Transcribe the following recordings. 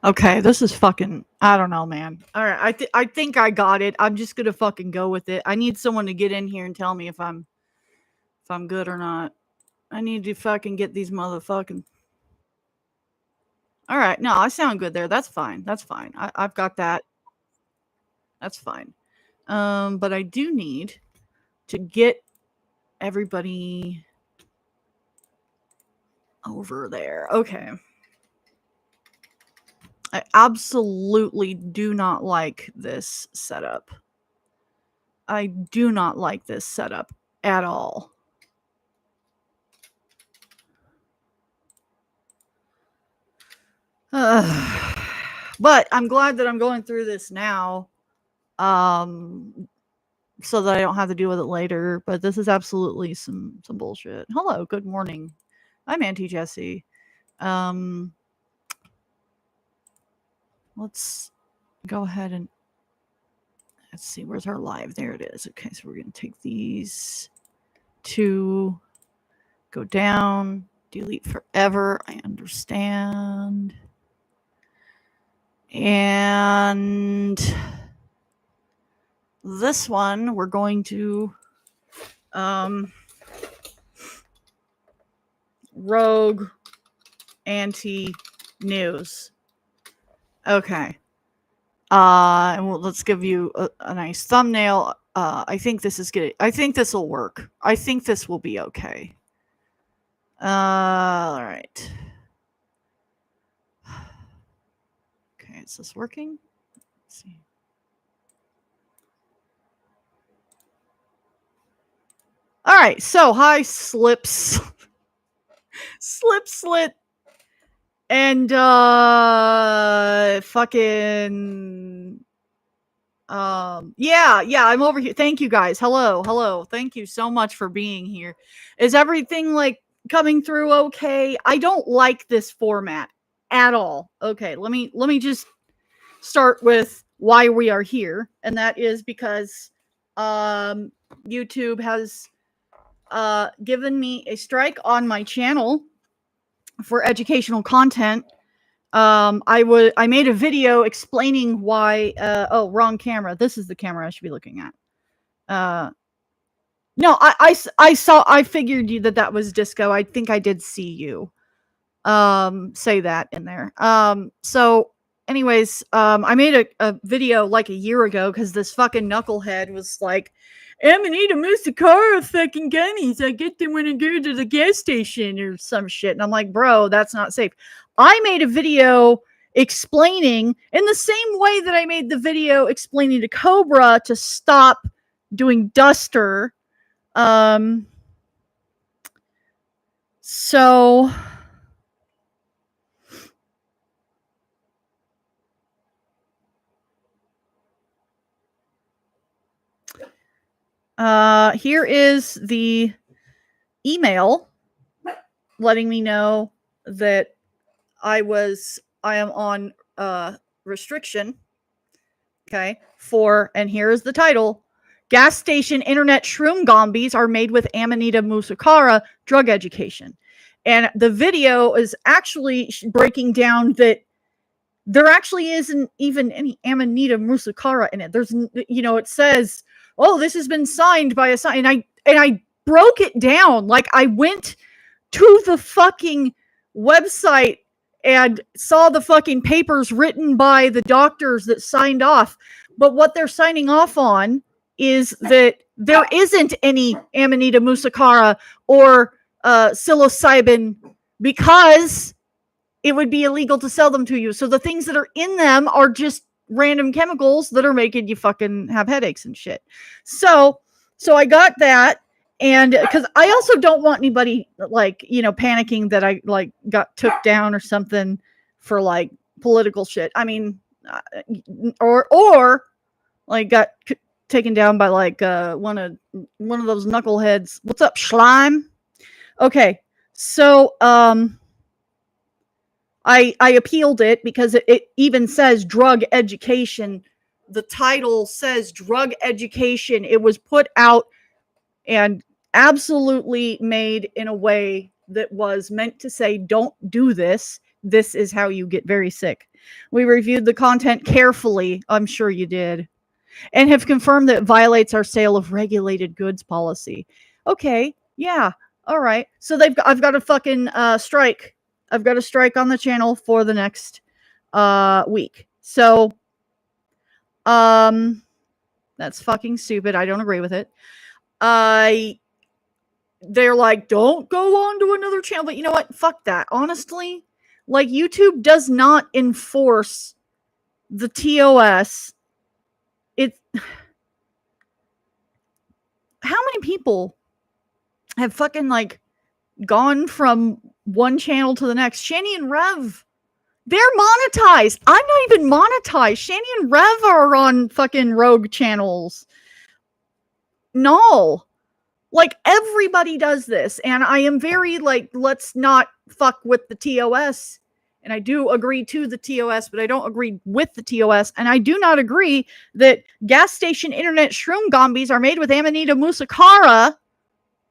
Okay, this is fucking. I don't know, man. All right, I think I got it. I'm just gonna fucking go with it. I need someone to get in here and tell me if I'm good or not. I need to fucking get these motherfucking. All right, no, I sound good there. That's fine. That's fine. I've got that. That's fine. But I do need to get everybody over there. Okay. I absolutely do not like this setup. I do not like this setup at all. But I'm glad that I'm going through this now, um, so that I don't have to deal with it later. But this is absolutely some bullshit. Hello, good morning. I'm Auntie Jessie. Um, let's go ahead and let's see. Where's our live? There it is. Okay, so we're gonna take these two, go down, delete forever. I understand. And this one we're going to rogue anti news. Okay. And let's give you a nice thumbnail. I think this is good. I think this will work. I think this will be okay. All right. Okay, is this working? Let's see. All right. So hi, slips, slip, slit, and fucking yeah, I'm over here. Thank you guys. Hello. Thank you so much for being here. Is everything like coming through okay? I don't like this format at all. Okay, let me just start with why we are here, and that is because YouTube has given me a strike on my channel for educational content. I made a video explaining why. Oh, wrong camera. This is the camera I should be looking at. No, I saw. I figured you that was Disco. I think I did see you say that in there. So anyways, I made a video like a year ago because this fucking knucklehead was like, Amanita Musakara fucking gummies. I get them when I go to the gas station or some shit. And I'm like, bro, that's not safe. I made a video explaining in the same way that I made the video explaining to Cobra to stop doing Duster. So here is the email letting me know that I am on restriction. Okay. And here is the title. Gas station internet shroom gombies are made with Amanita musakara drug education. And the video is actually breaking down that there actually isn't even any Amanita musakara in it. There's, it says, oh, this has been signed by a sign. And I broke it down. Like I went to the fucking website and saw the fucking papers written by the doctors that signed off. But what they're signing off on is that there isn't any Amanita musakara or psilocybin because it would be illegal to sell them to you. So the things that are in them are just random chemicals that are making you fucking have headaches and shit. So I got that. And because I also don't want anybody panicking that I got took down or something for like political shit. I mean, or got taken down by one of those knuckleheads. What's up, Schleim? Okay, so I appealed it because it even says drug education. The title says drug education. It was put out and absolutely made in a way that was meant to say, don't do this. This is how you get very sick. We reviewed the content carefully. I'm sure you did. And have confirmed that it violates our sale of regulated goods policy. Okay. Yeah. All right. So I've got a fucking strike. I've got a strike on the channel for the next week. So that's fucking stupid. I don't agree with it. They're like, don't go on to another channel. But you know what? Fuck that. Honestly, like, YouTube does not enforce the TOS. How many people have fucking like gone from one channel to the next? Shani and Rev, they're monetized. I'm not even monetized. Shani and Rev are on fucking rogue channels. No. Like, everybody does this. And I am very like, let's not fuck with the TOS. And I do agree to the TOS, but I don't agree with the TOS. And I do not agree that gas station internet shroom gombies are made with Amanita musakara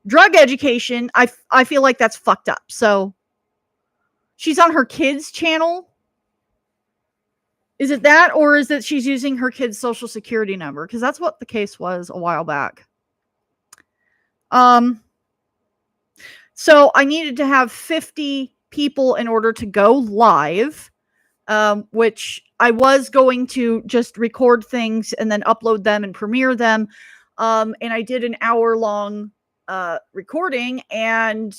drug education. I feel like that's fucked up. So she's on her kids' channel. Is it that, or is it she's using her kid's social security number? Because that's what the case was a while back. So I needed to have 50 people in order to go live, which I was going to just record things and then upload them and premiere them. And I did an hour-long recording, and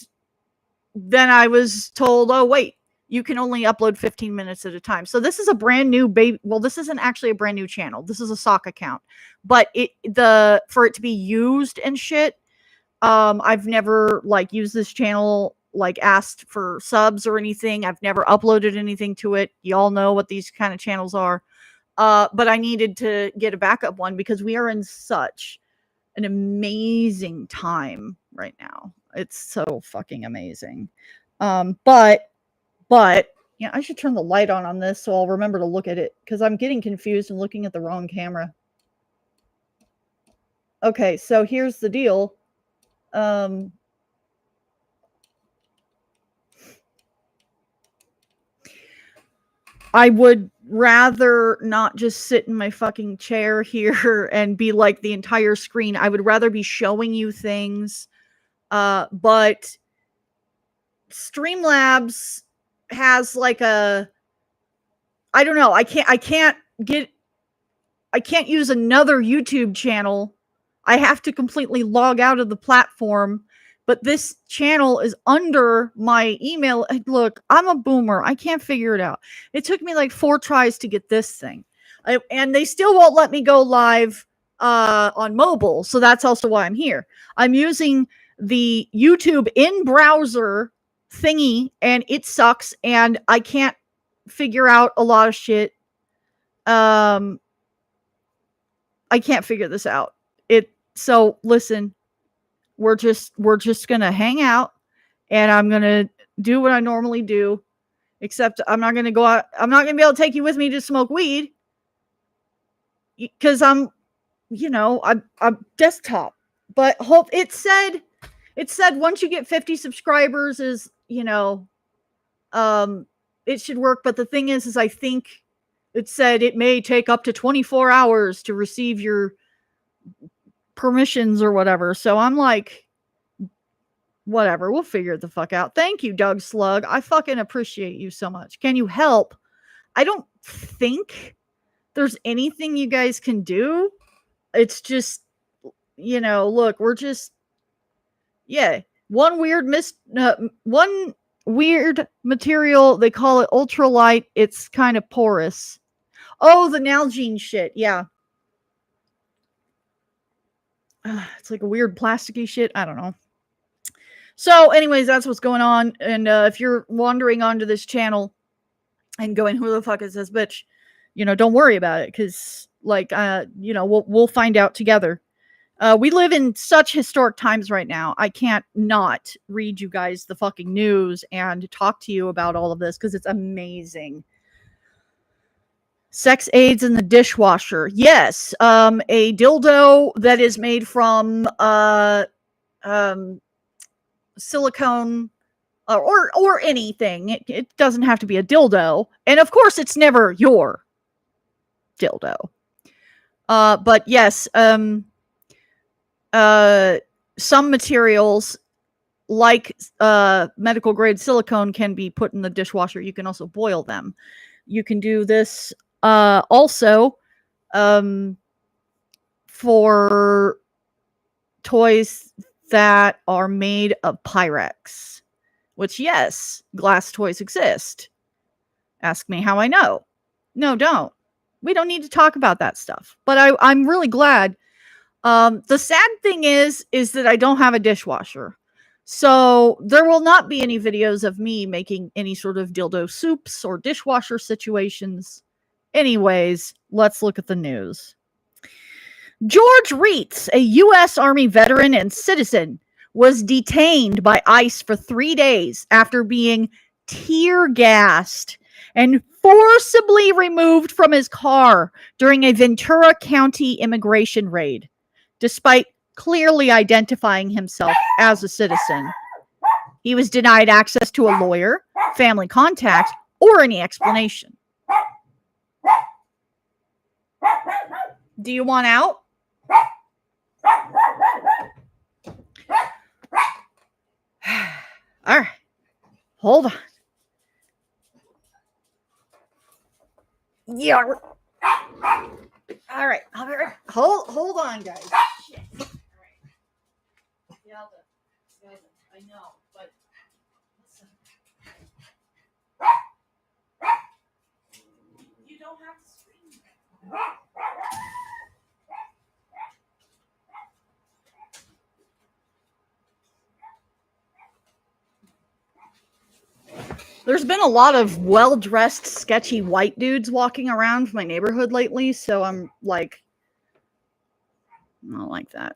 then I was told, oh, wait, you can only upload 15 minutes at a time. So this is a brand new baby. Well, this isn't actually a brand new channel. This is a sock account, but for it to be used and shit, I've never like used this channel, like asked for subs or anything. I've never uploaded anything to it. Y'all know what these kind of channels are. But I needed to get a backup one because we are in such an amazing time right now. It's so fucking amazing. But yeah, I should turn the light on this so I'll remember to look at it, because I'm getting confused and looking at the wrong camera. Okay, so here's the deal. I would rather not just sit in my fucking chair here and be like the entire screen. I would rather be showing you things. But Streamlabs has like I don't know. I can't use another YouTube channel. I have to completely log out of the platform. But this channel is under my email. Look, I'm a boomer. I can't figure it out. It took me like 4 tries to get this thing. And they still won't let me go live on mobile. So that's also why I'm here. I'm using the YouTube in-browser thingy, and it sucks. And I can't figure out a lot of shit. I can't figure this out. So listen. We're just gonna hang out, and I'm gonna do what I normally do, except I'm not gonna go out. I'm not gonna be able to take you with me to smoke weed, because I'm desktop. But it said once you get 50 subscribers is it should work. But the thing is I think it said it may take up to 24 hours to receive your permissions or whatever. So I'm like, whatever, we'll figure it the fuck out. Thank you, Doug Slug. I fucking appreciate you so much. Can you help? I don't think there's anything you guys can do. It's just, look, we're just, one weird material. They call it ultralight. It's kind of porous. Oh, the Nalgene shit. Yeah. It's like a weird plasticky shit. I don't know. So anyways, that's what's going on. And if you're wandering onto this channel and going, who the fuck is this bitch? Don't worry about it. Cause we'll find out together. We live in such historic times right now. I can't not read you guys the fucking news and talk to you about all of this, cause it's amazing. Sex aids in the dishwasher. Yes. A dildo that is made from silicone or anything. It doesn't have to be a dildo, and of course, it's never your dildo. But yes, some materials like medical grade silicone can be put in the dishwasher. You can also boil them. You can do this also for toys that are made of Pyrex, which, yes, glass toys exist. Ask me how I know. No, don't. We don't need to talk about that stuff. But I'm really glad. The sad thing is that I don't have a dishwasher. So there will not be any videos of me making any sort of dildo soups or dishwasher situations. Anyways, let's look at the news. George Reitz, a U.S. Army veteran and citizen, was detained by ICE for 3 days after being tear gassed and forcibly removed from his car during a Ventura County immigration raid, despite clearly identifying himself as a citizen. He was denied access to a lawyer, family contact, or any explanation. Do you want out? All right. Hold on. Yeah. All right. Hold on, guys. Shit. All right. I know, but listen. You don't have to scream. There's been a lot of well-dressed, sketchy white dudes walking around my neighborhood lately, so I'm like, I don't like that.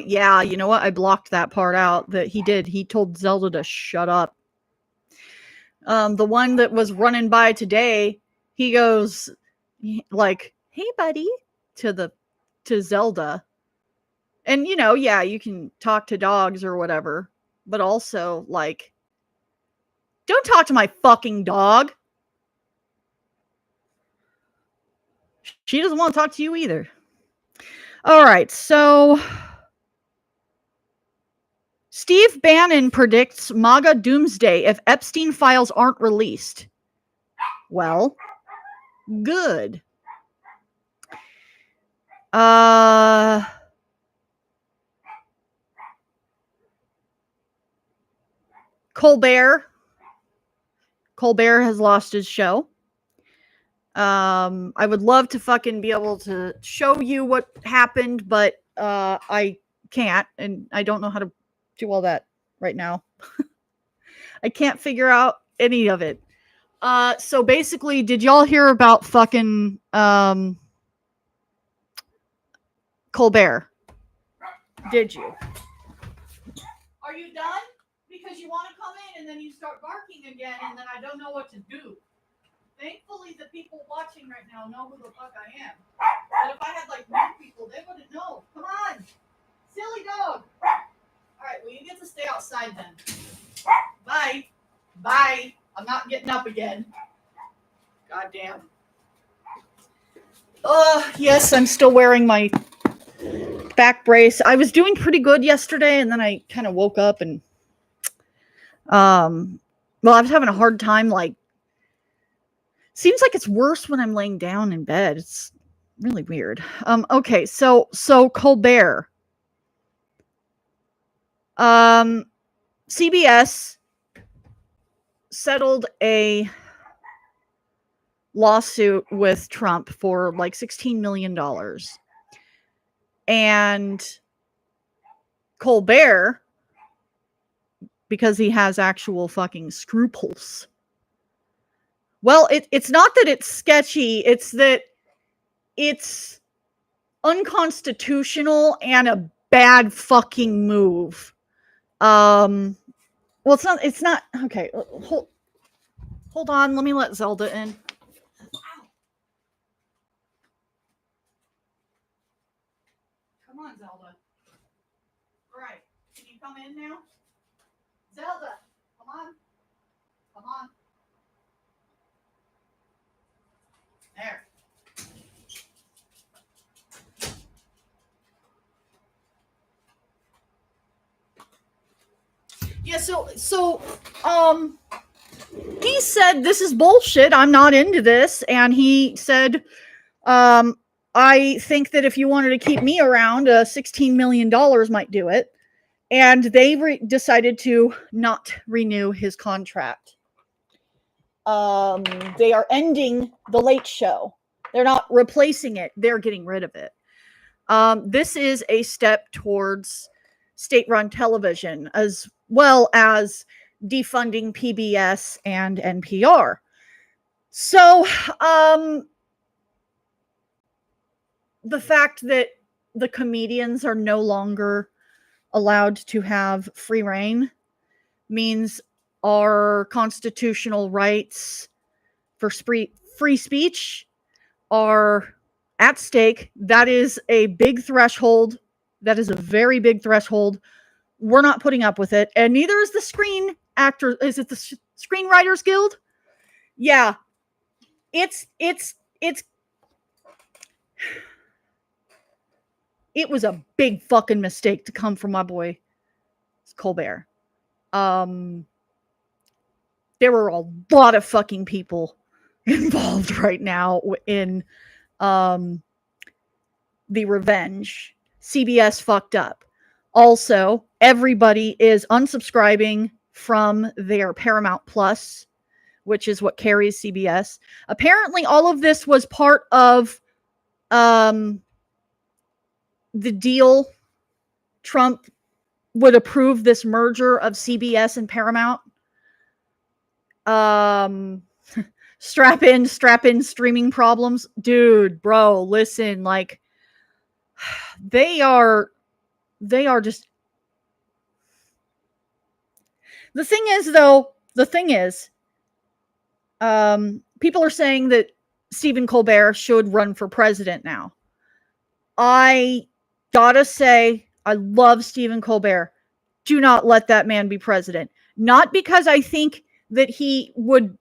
Yeah, you know what? I blocked that part out that he did. He told Zelda to shut up. The one that was running by today, he goes like, "Hey, buddy," to Zelda. And yeah, you can talk to dogs or whatever, but also like, don't talk to my fucking dog. She doesn't want to talk to you either. All right, so Steve Bannon predicts MAGA doomsday if Epstein files aren't released. Well, good. Colbert has lost his show. I would love to fucking be able to show you what happened, but I can't, and I don't know how to do all that right now. I can't figure out any of it. So basically, did y'all hear about fucking Colbert? Did you? Are you done? Because you want to come in and then you start barking again, and then I don't know what to do. Thankfully, the people watching right now know who the fuck I am. But if I had like new people, they wouldn't know. Come on, silly dog. All right, well, you get to stay outside then. Bye. Bye. I'm not getting up again. Goddamn. Yes, I'm still wearing my back brace. I was doing pretty good yesterday, and then I kind of woke up and well, I was having a hard time. Like, seems like it's worse when I'm laying down in bed. It's really weird. Okay, so Colbert. CBS settled a lawsuit with Trump for like $16 million. And Colbert, because he has actual fucking scruples. Well, it's not that it's sketchy, it's that it's unconstitutional and a bad fucking move. Well, it's not okay. Hold on, let me let Zelda in. Come on, Zelda. come in now? Zelda, come on. Come on. There. Yeah, he said this is bullshit. I'm not into this, and he said, I think that if you wanted to keep me around, $16 million might do it. And they decided to not renew his contract. They are ending the Late Show. They're not replacing it. They're getting rid of it. This is a step towards state-run television, as well as defunding PBS and NPR. So, the fact that the comedians are no longer allowed to have free reign means our constitutional rights for free speech are at stake. That is a big threshold. That is a very big threshold. We're not putting up with it, and neither is the Screen Actors. Is it the Screenwriters Guild? Yeah, it's. It was a big fucking mistake to come from my boy Colbert. There were a lot of fucking people involved right now in the revenge. CBS fucked up. Also, everybody is unsubscribing from their Paramount Plus, which is what carries CBS. Apparently, all of this was part of the deal. Trump would approve this merger of CBS and Paramount. Strap in streaming problems. Dude, bro, listen, like they are just. The thing is, people are saying that Stephen Colbert should run for president now. I gotta say, I love Stephen Colbert. Do not let that man be president. Not because I think that he would,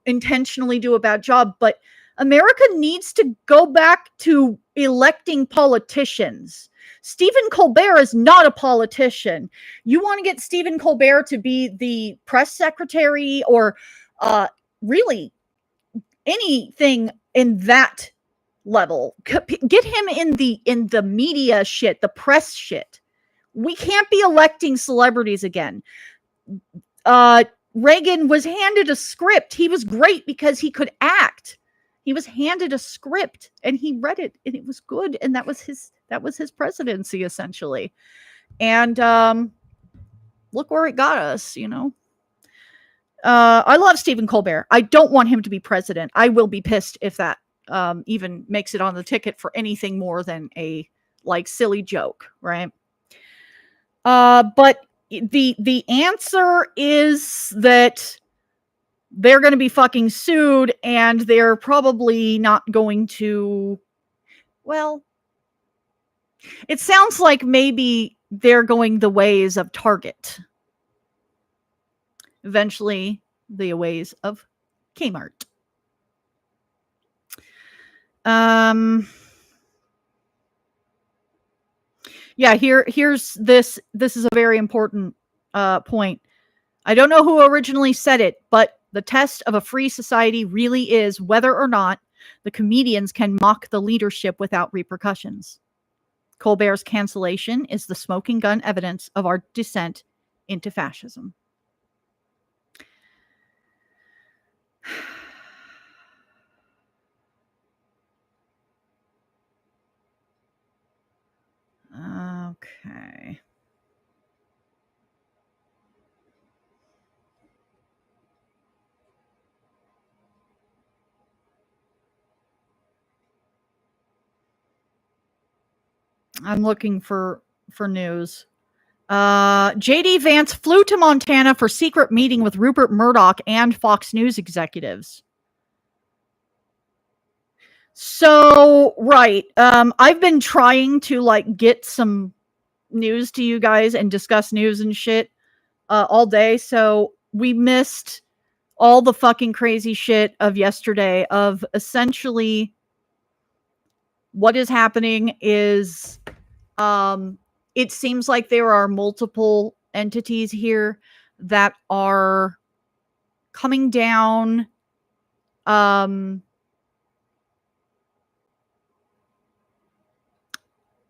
intentionally do a bad job, but America needs to go back to electing politicians. Stephen Colbert is not a politician. You want to get Stephen Colbert to be the press secretary or really anything in that level. Get him in the media shit, the press shit. We can't be electing celebrities again. Reagan was handed a script. He was great because he could act. He was handed a script and he read it and it was good, and that was his presidency essentially. And look where it got us, I love Stephen Colbert. I don't want him to be president. I will be pissed if that even makes it on the ticket for anything more than a silly joke, right? But the answer is that they're going to be fucking sued, and they're probably not going to. Well, it sounds like maybe they're going the ways of Target. Eventually, the ways of Kmart. Yeah, here's this. This is a very important point. I don't know who originally said it, but the test of a free society really is whether or not the comedians can mock the leadership without repercussions. Colbert's cancellation is the smoking gun evidence of our descent into fascism. Okay. I'm looking for news. J.D. Vance flew to Montana for secret meeting with Rupert Murdoch and Fox News executives. So, right. I've been trying to get some news to you guys and discuss news and shit all day. So we missed all the fucking crazy shit of yesterday of essentially what is happening is it seems like there are multiple entities here that are coming down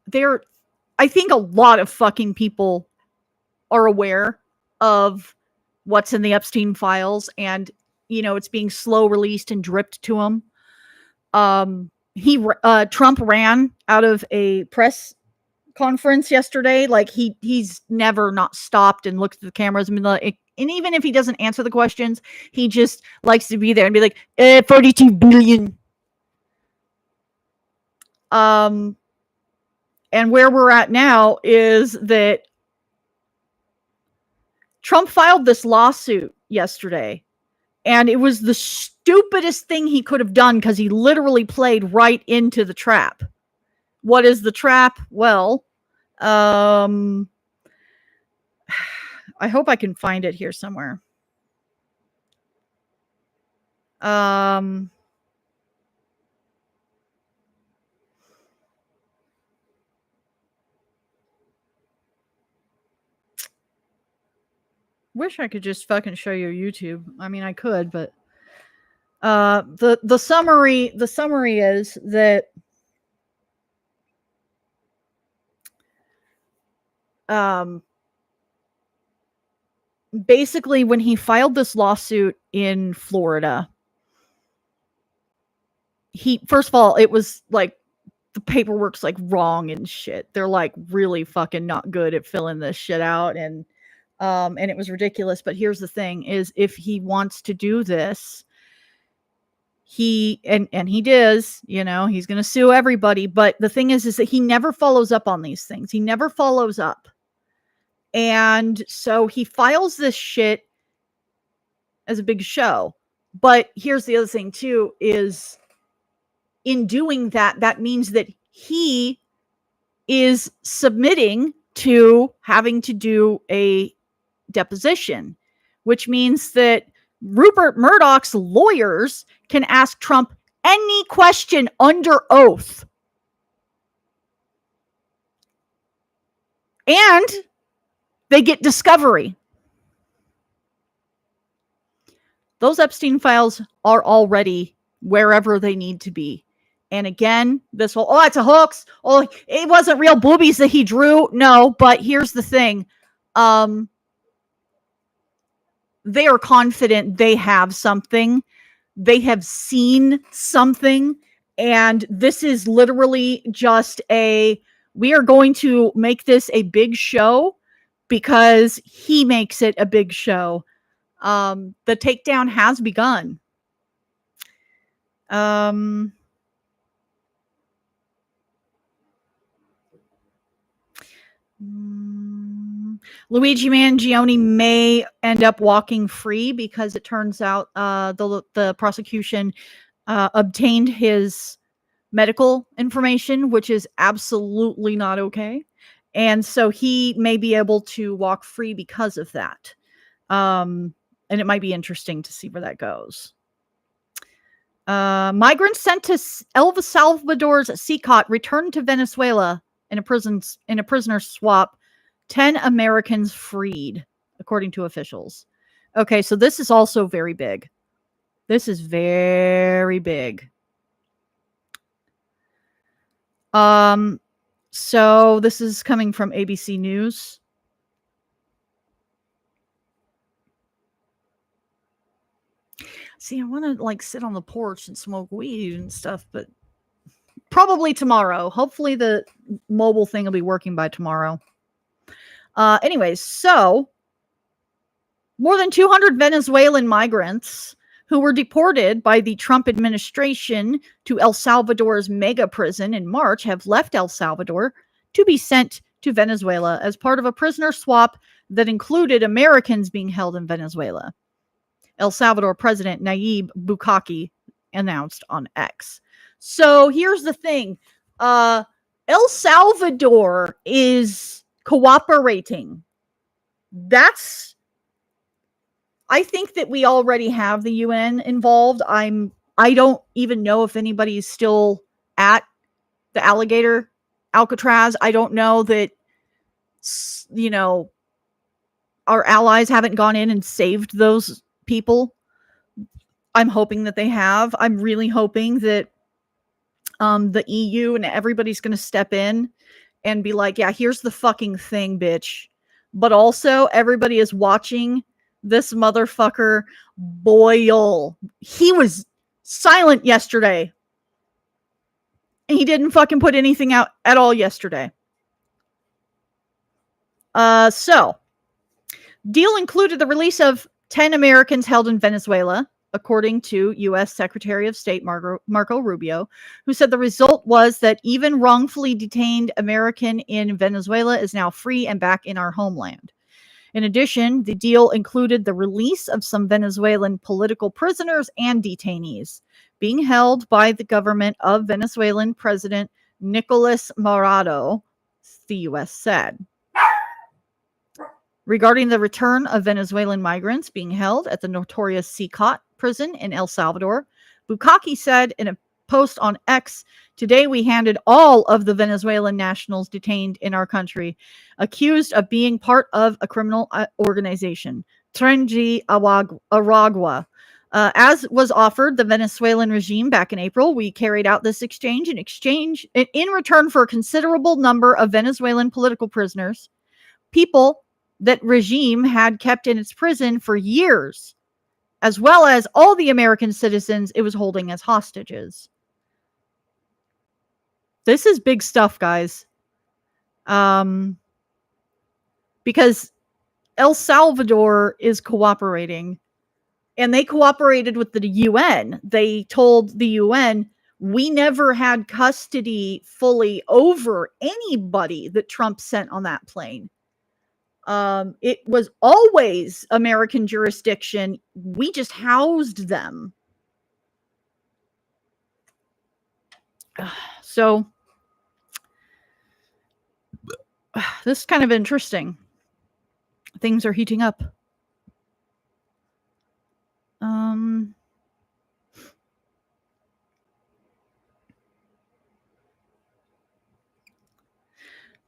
there I think a lot of fucking people are aware of what's in the Epstein files, and it's being slow released and dripped to them. Trump ran out of a press conference yesterday. Like he's never not stopped and looked at the cameras and been like, and even if he doesn't answer the questions, he just likes to be there and be like, 42 billion. And where we're at now is that Trump filed this lawsuit yesterday, and it was the stupidest thing he could have done because he literally played right into the trap. What is the trap? Well, I hope I can find it here somewhere. Wish I could just fucking show you YouTube. I mean, I could, but the summary is that basically when he filed this lawsuit in Florida, first of all, it was like the paperwork's like wrong and shit. They're like really fucking not good at filling this shit out, and it was ridiculous. But here's the thing is, if he wants to do this, he does, he's going to sue everybody. But the thing is that he never follows up on these things. He never follows up. And so he files this shit as a big show. But here's the other thing too, is in doing that, that means that he is submitting to having to do a deposition, which means that Rupert Murdoch's lawyers can ask Trump any question under oath. And they get discovery. Those Epstein files are already wherever they need to be. And again, this whole, it's a hoax. Oh, it wasn't real boobies that he drew. No, but here's the thing. They are confident they have something. They have seen something. And this is literally just we are going to make this a big show because he makes it a big show. The takedown has begun. Luigi Mangione may end up walking free because it turns out the prosecution obtained his medical information, which is absolutely not okay. And so he may be able to walk free because of that. And it might be interesting to see where that goes. Migrants sent to El Salvador's CCOT returned to Venezuela in a prisoner swap. 10 Americans freed, according to officials. Okay, so this is also very big. This is very big. So this is coming from ABC News. See, I want to like sit on the porch and smoke weed and stuff, but probably tomorrow. Hopefully the mobile thing will be working by tomorrow. Anyways, so more than 200 Venezuelan migrants who were deported by the Trump administration to El Salvador's mega prison in March have left El Salvador to be sent to Venezuela as part of a prisoner swap that included Americans being held in Venezuela. El Salvador President Nayib Bukaki announced on X. So here's the thing. El Salvador is cooperating. I think that we already have the UN involved. I don't even know if anybody's still at the alligator Alcatraz. I don't know that, you know, our allies haven't gone in and saved those people. I'm hoping that they have. I'm really hoping that the EU and everybody's going to step in and be like, yeah, here's the fucking thing, bitch. But also, everybody is watching this motherfucker boil. He was silent yesterday. And he didn't fucking put anything out at all yesterday. So, deal included the release of 10 Americans held in Venezuela, according to U.S. Secretary of State Marco Rubio, who said the result was that even wrongfully detained American in Venezuela is now free and back in our homeland. In addition, the deal included the release of some Venezuelan political prisoners and detainees being held by the government of Venezuelan President Nicolas Maduro, the U.S. said. Regarding the return of Venezuelan migrants being held at the notorious CCOT prison in El Salvador, Bukaki said in a post on X, "Today we handed all of the Venezuelan nationals detained in our country, accused of being part of a criminal organization, Trenji Aragua. As was offered the Venezuelan regime back in April, we carried out this exchange in return for a considerable number of Venezuelan political prisoners, people that regime had kept in its prison for years, as well as all the American citizens it was holding as hostages." This is big stuff, guys. Because El Salvador is cooperating, and they cooperated with the UN. They told the UN, we never had custody fully over anybody that Trump sent on that plane. It was always American jurisdiction. We just housed them. So this is kind of interesting. Things are heating up.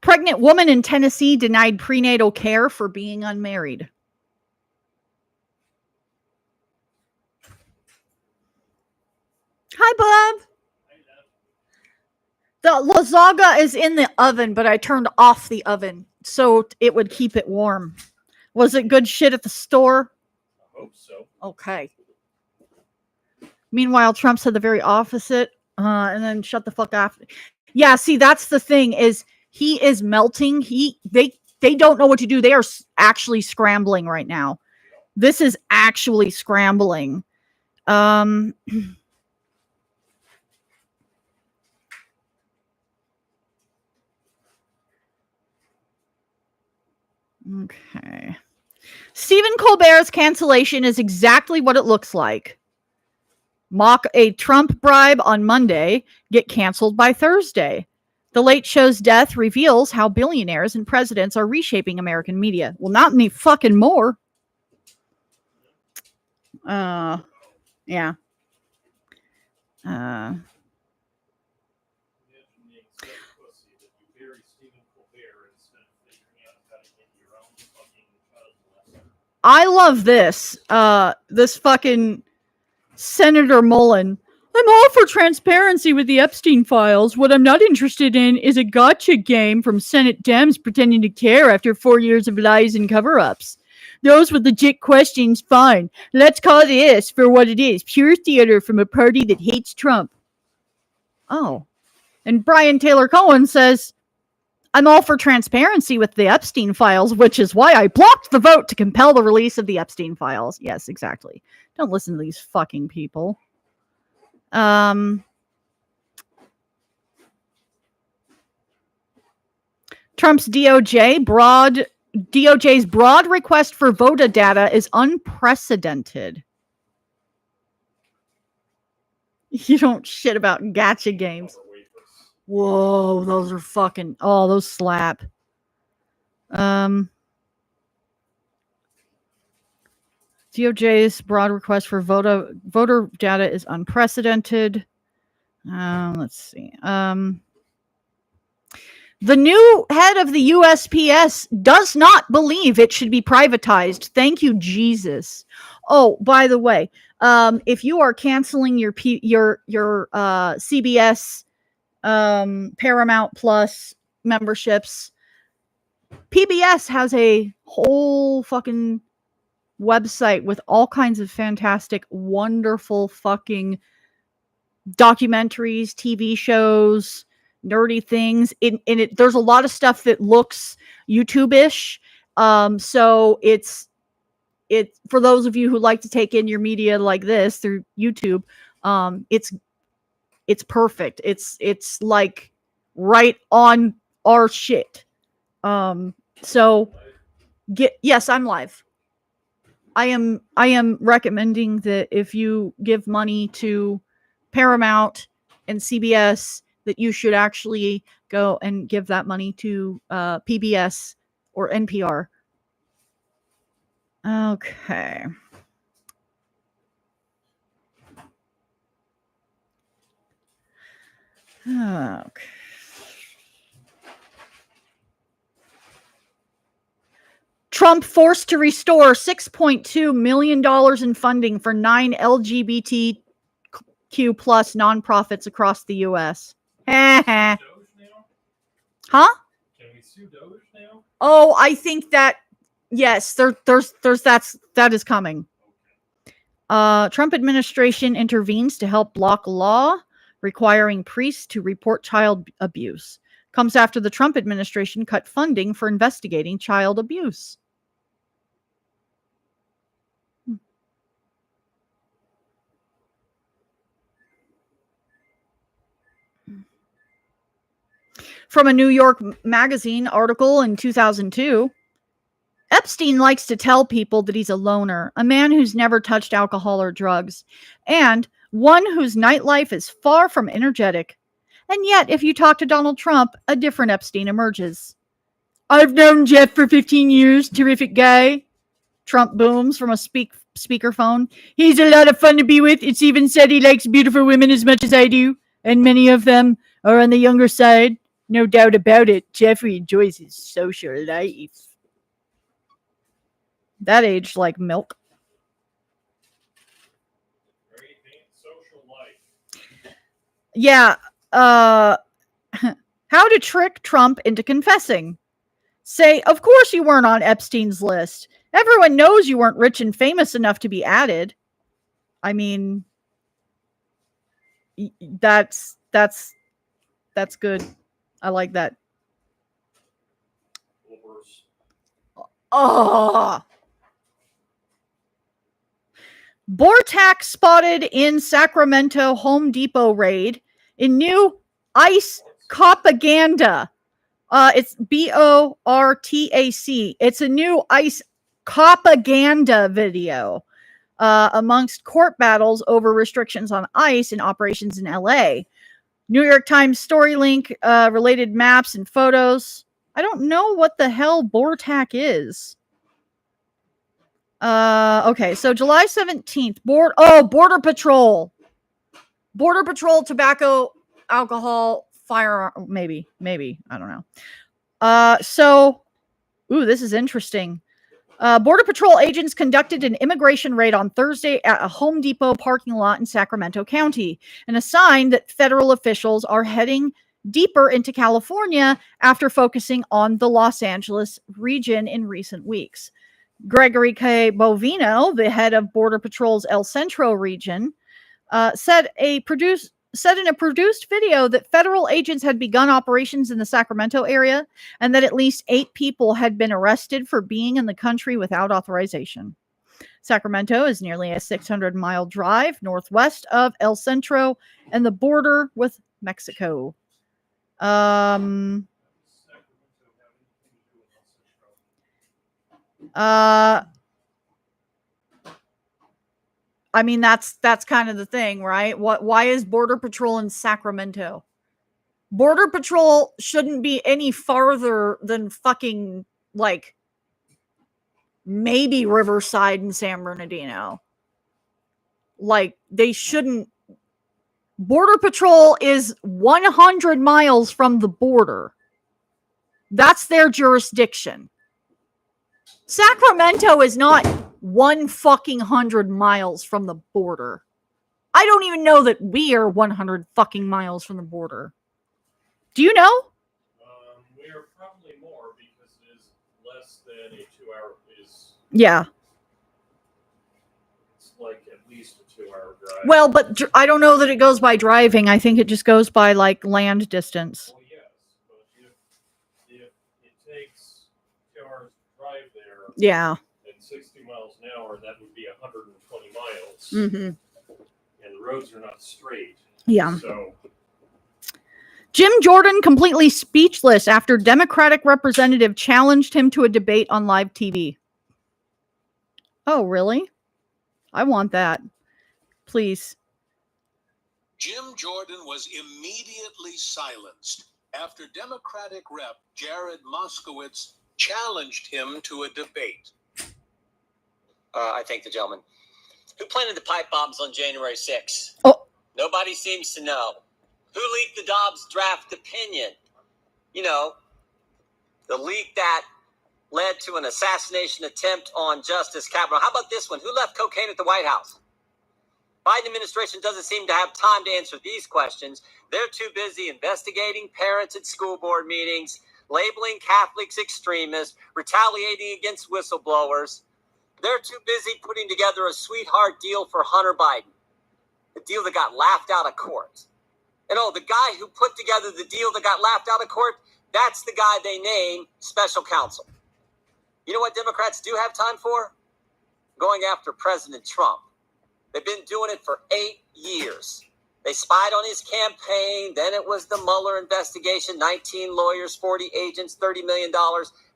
Pregnant woman in Tennessee denied prenatal care for being unmarried. Hi, Bob. The lasagna is in the oven, but I turned off the oven so it would keep it warm. Was it good shit at the store? I hope so. Okay. Meanwhile, Trump said the very opposite, and then shut the fuck off. Yeah, see, that's the thing, is he is melting. They don't know what to do. They are actually scrambling right now. This is actually scrambling. Okay. Stephen Colbert's cancellation is exactly what it looks like. Mock a Trump bribe on Monday, get canceled by Thursday. The Late Show's death reveals how billionaires and presidents are reshaping American media. Well, not any fucking more. Yeah. I love this. This fucking Senator Mullen. I'm all for transparency with the Epstein files. What I'm not interested in is a gotcha game from Senate Dems pretending to care after 4 years of lies and cover-ups. Those with legit questions, fine. Let's call this for what it is. Pure theater from a party that hates Trump. Oh. And Brian Taylor Cohen says, I'm all for transparency with the Epstein files, which is why I blocked the vote to compel the release of the Epstein files. Yes, exactly. Don't listen to these fucking people. Trump's DOJ's broad request for voter data is unprecedented. You don't shit about gacha games. Whoa, those are fucking, those slap. DOJ's broad request for voter data is unprecedented. Let's see. The new head of the USPS does not believe it should be privatized. Thank you, Jesus. Oh, by the way, if you are canceling your CBS Paramount Plus memberships, PBS has a whole fucking website with all kinds of fantastic, wonderful fucking documentaries, TV shows, nerdy things. There's a lot of stuff that looks YouTube-ish. So it's for those of you who like to take in your media like this through YouTube. It's perfect. It's like right on our shit. So yes, I'm live. I am recommending that if you give money to Paramount and CBS, that you should actually go and give that money to PBS or NPR. Okay. Okay. Trump forced to restore $6.2 million in funding for 9 LGBTQ plus nonprofits across the U.S. Huh? Can we sue Doge now? Oh, I think that yes, that is coming. Trump administration intervenes to help block law requiring priests to report child abuse. Comes after the Trump administration cut funding for investigating child abuse. From a New York Magazine article in 2002, Epstein likes to tell people that he's a loner, a man who's never touched alcohol or drugs, and one whose nightlife is far from energetic. And yet, if you talk to Donald Trump, a different Epstein emerges. I've known Jeff for 15 years, terrific guy. Trump booms from a speakerphone. He's a lot of fun to be with. It's even said he likes beautiful women as much as I do, and many of them are on the younger side. No doubt about it, Jeffrey enjoys his social life. That aged like milk. Great social life. Yeah. How to trick Trump into confessing. Say, of course you weren't on Epstein's list. Everyone knows you weren't rich and famous enough to be added. I mean, that's good. I like that. Oh. Bortak spotted in Sacramento Home Depot raid in new ICE propaganda. It's BORTAC. It's a new ICE propaganda video amongst court battles over restrictions on ICE and operations in LA. New York Times story link, related maps and photos. I don't know what the hell Bortak is. Okay, so July 17th, Border Patrol. Border Patrol, tobacco, alcohol, firearm, maybe, I don't know. This is interesting. Border Patrol agents conducted an immigration raid on Thursday at a Home Depot parking lot in Sacramento County, and a sign that federal officials are heading deeper into California after focusing on the Los Angeles region in recent weeks. Gregory K. Bovino, the head of Border Patrol's El Centro region, said in a produced video that federal agents had begun operations in the Sacramento area and that at least 8 people had been arrested for being in the country without authorization. Sacramento is nearly a 600-mile drive northwest of El Centro and the border with Mexico. I mean, that's kind of the thing, right? Why is Border Patrol in Sacramento? Border Patrol shouldn't be any farther than fucking like maybe Riverside and San Bernardino. Like they shouldn't. Border Patrol is 100 miles from the border. That's their jurisdiction. Sacramento is not 100 miles from the border. I don't even know that we are 100 fucking miles from the border. Do you know? We are probably more because it is less than a 2-hour. Yeah. It's like at least a 2-hour drive. Well, but I don't know that it goes by driving. I think it just goes by like land distance. Well, yes, but if it takes 2 hours to drive there, Yeah. at 60 miles an hour, that would be 120 miles. Mm-hmm. And the roads are not straight. Yeah. So Jim Jordan completely speechless after Democratic representative challenged him to a debate on live TV. Oh, really? I want that. Please. Jim Jordan was immediately silenced after Democratic Rep. Jared Moskowitz challenged him to a debate. I thank the gentleman. Who planted the pipe bombs on January 6th? Oh. Nobody seems to know. Who leaked the Dobbs draft opinion? You know, the leak that led to an assassination attempt on Justice Kavanaugh. How about this one? Who left cocaine at the White House? Biden administration doesn't seem to have time to answer these questions. They're too busy investigating parents at school board meetings, labeling Catholics extremists, retaliating against whistleblowers. They're too busy putting together a sweetheart deal for Hunter Biden, the deal that got laughed out of court. And the guy who put together the deal that got laughed out of court, that's the guy they name special counsel. You know what Democrats do have time for? Going after President Trump. They've been doing it for 8 years. They spied on his campaign. Then it was the Mueller investigation, 19 lawyers, 40 agents, $30 million,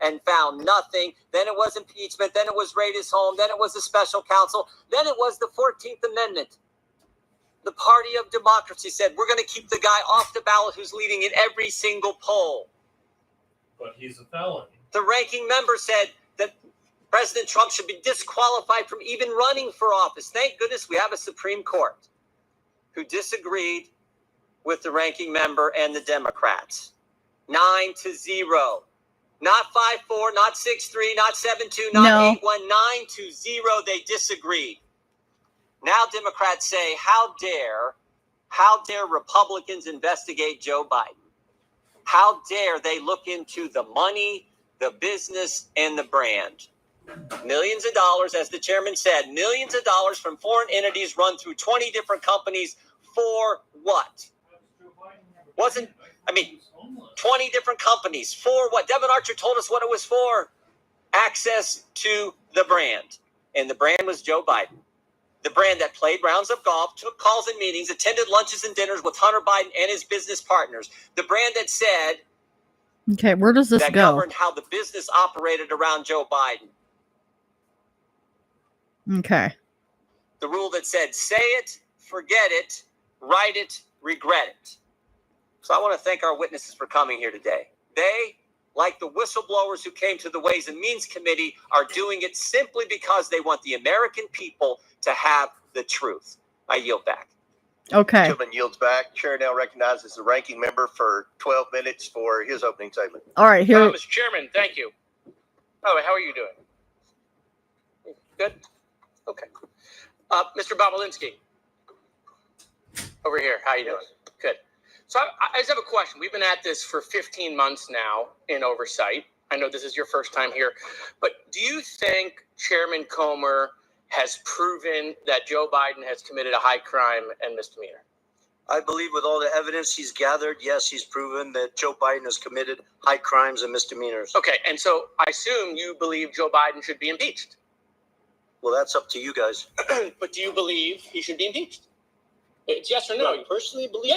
and found nothing. Then it was impeachment. Then it was raid his home. Then it was the special counsel. Then it was the 14th Amendment. The party of democracy said, we're going to keep the guy off the ballot who's leading in every single poll. But he's a felon. The ranking member said that President Trump should be disqualified from even running for office. Thank goodness we have a Supreme Court who disagreed with the ranking member and the Democrats. 9-0. Not 5-4, not 6-3, not 7-2, not 8-1, 9-0. They disagreed. Now Democrats say, how dare Republicans investigate Joe Biden? How dare they look into the money, the business, and the brand? Millions of dollars, as the chairman said, millions of dollars from foreign entities run through 20 different companies for what? 20 different companies for what? Devin Archer told us what it was for. Access to the brand. And the brand was Joe Biden. The brand that played rounds of golf, took calls and meetings, attended lunches and dinners with Hunter Biden and his business partners. The brand that said, okay, where does this that go? governed how the business operated around Joe Biden. Okay. The rule that said, say it, forget it, write it, regret it. So I want to thank our witnesses for coming here today. They, like the whistleblowers who came to the Ways and Means Committee, are doing it simply because they want the American people to have the truth. I yield back. Okay. Gentleman yields back. Chair now recognizes the ranking member for 12 minutes for his opening statement. All right, here. Mr. Chairman, thank you. Oh, how are you doing? Good? Okay. Mr. Bobolinsky. Over here. How you doing? Good. So I just have a question. We've been at this for 15 months now in oversight. I know this is your first time here. But do you think Chairman Comer has proven that Joe Biden has committed a high crime and misdemeanor? I believe with all the evidence he's gathered, yes, he's proven that Joe Biden has committed high crimes and misdemeanors. Okay, and so I assume you believe Joe Biden should be impeached. Well, that's up to you guys. But do you believe he should be impeached? It's yes or no. You personally believe?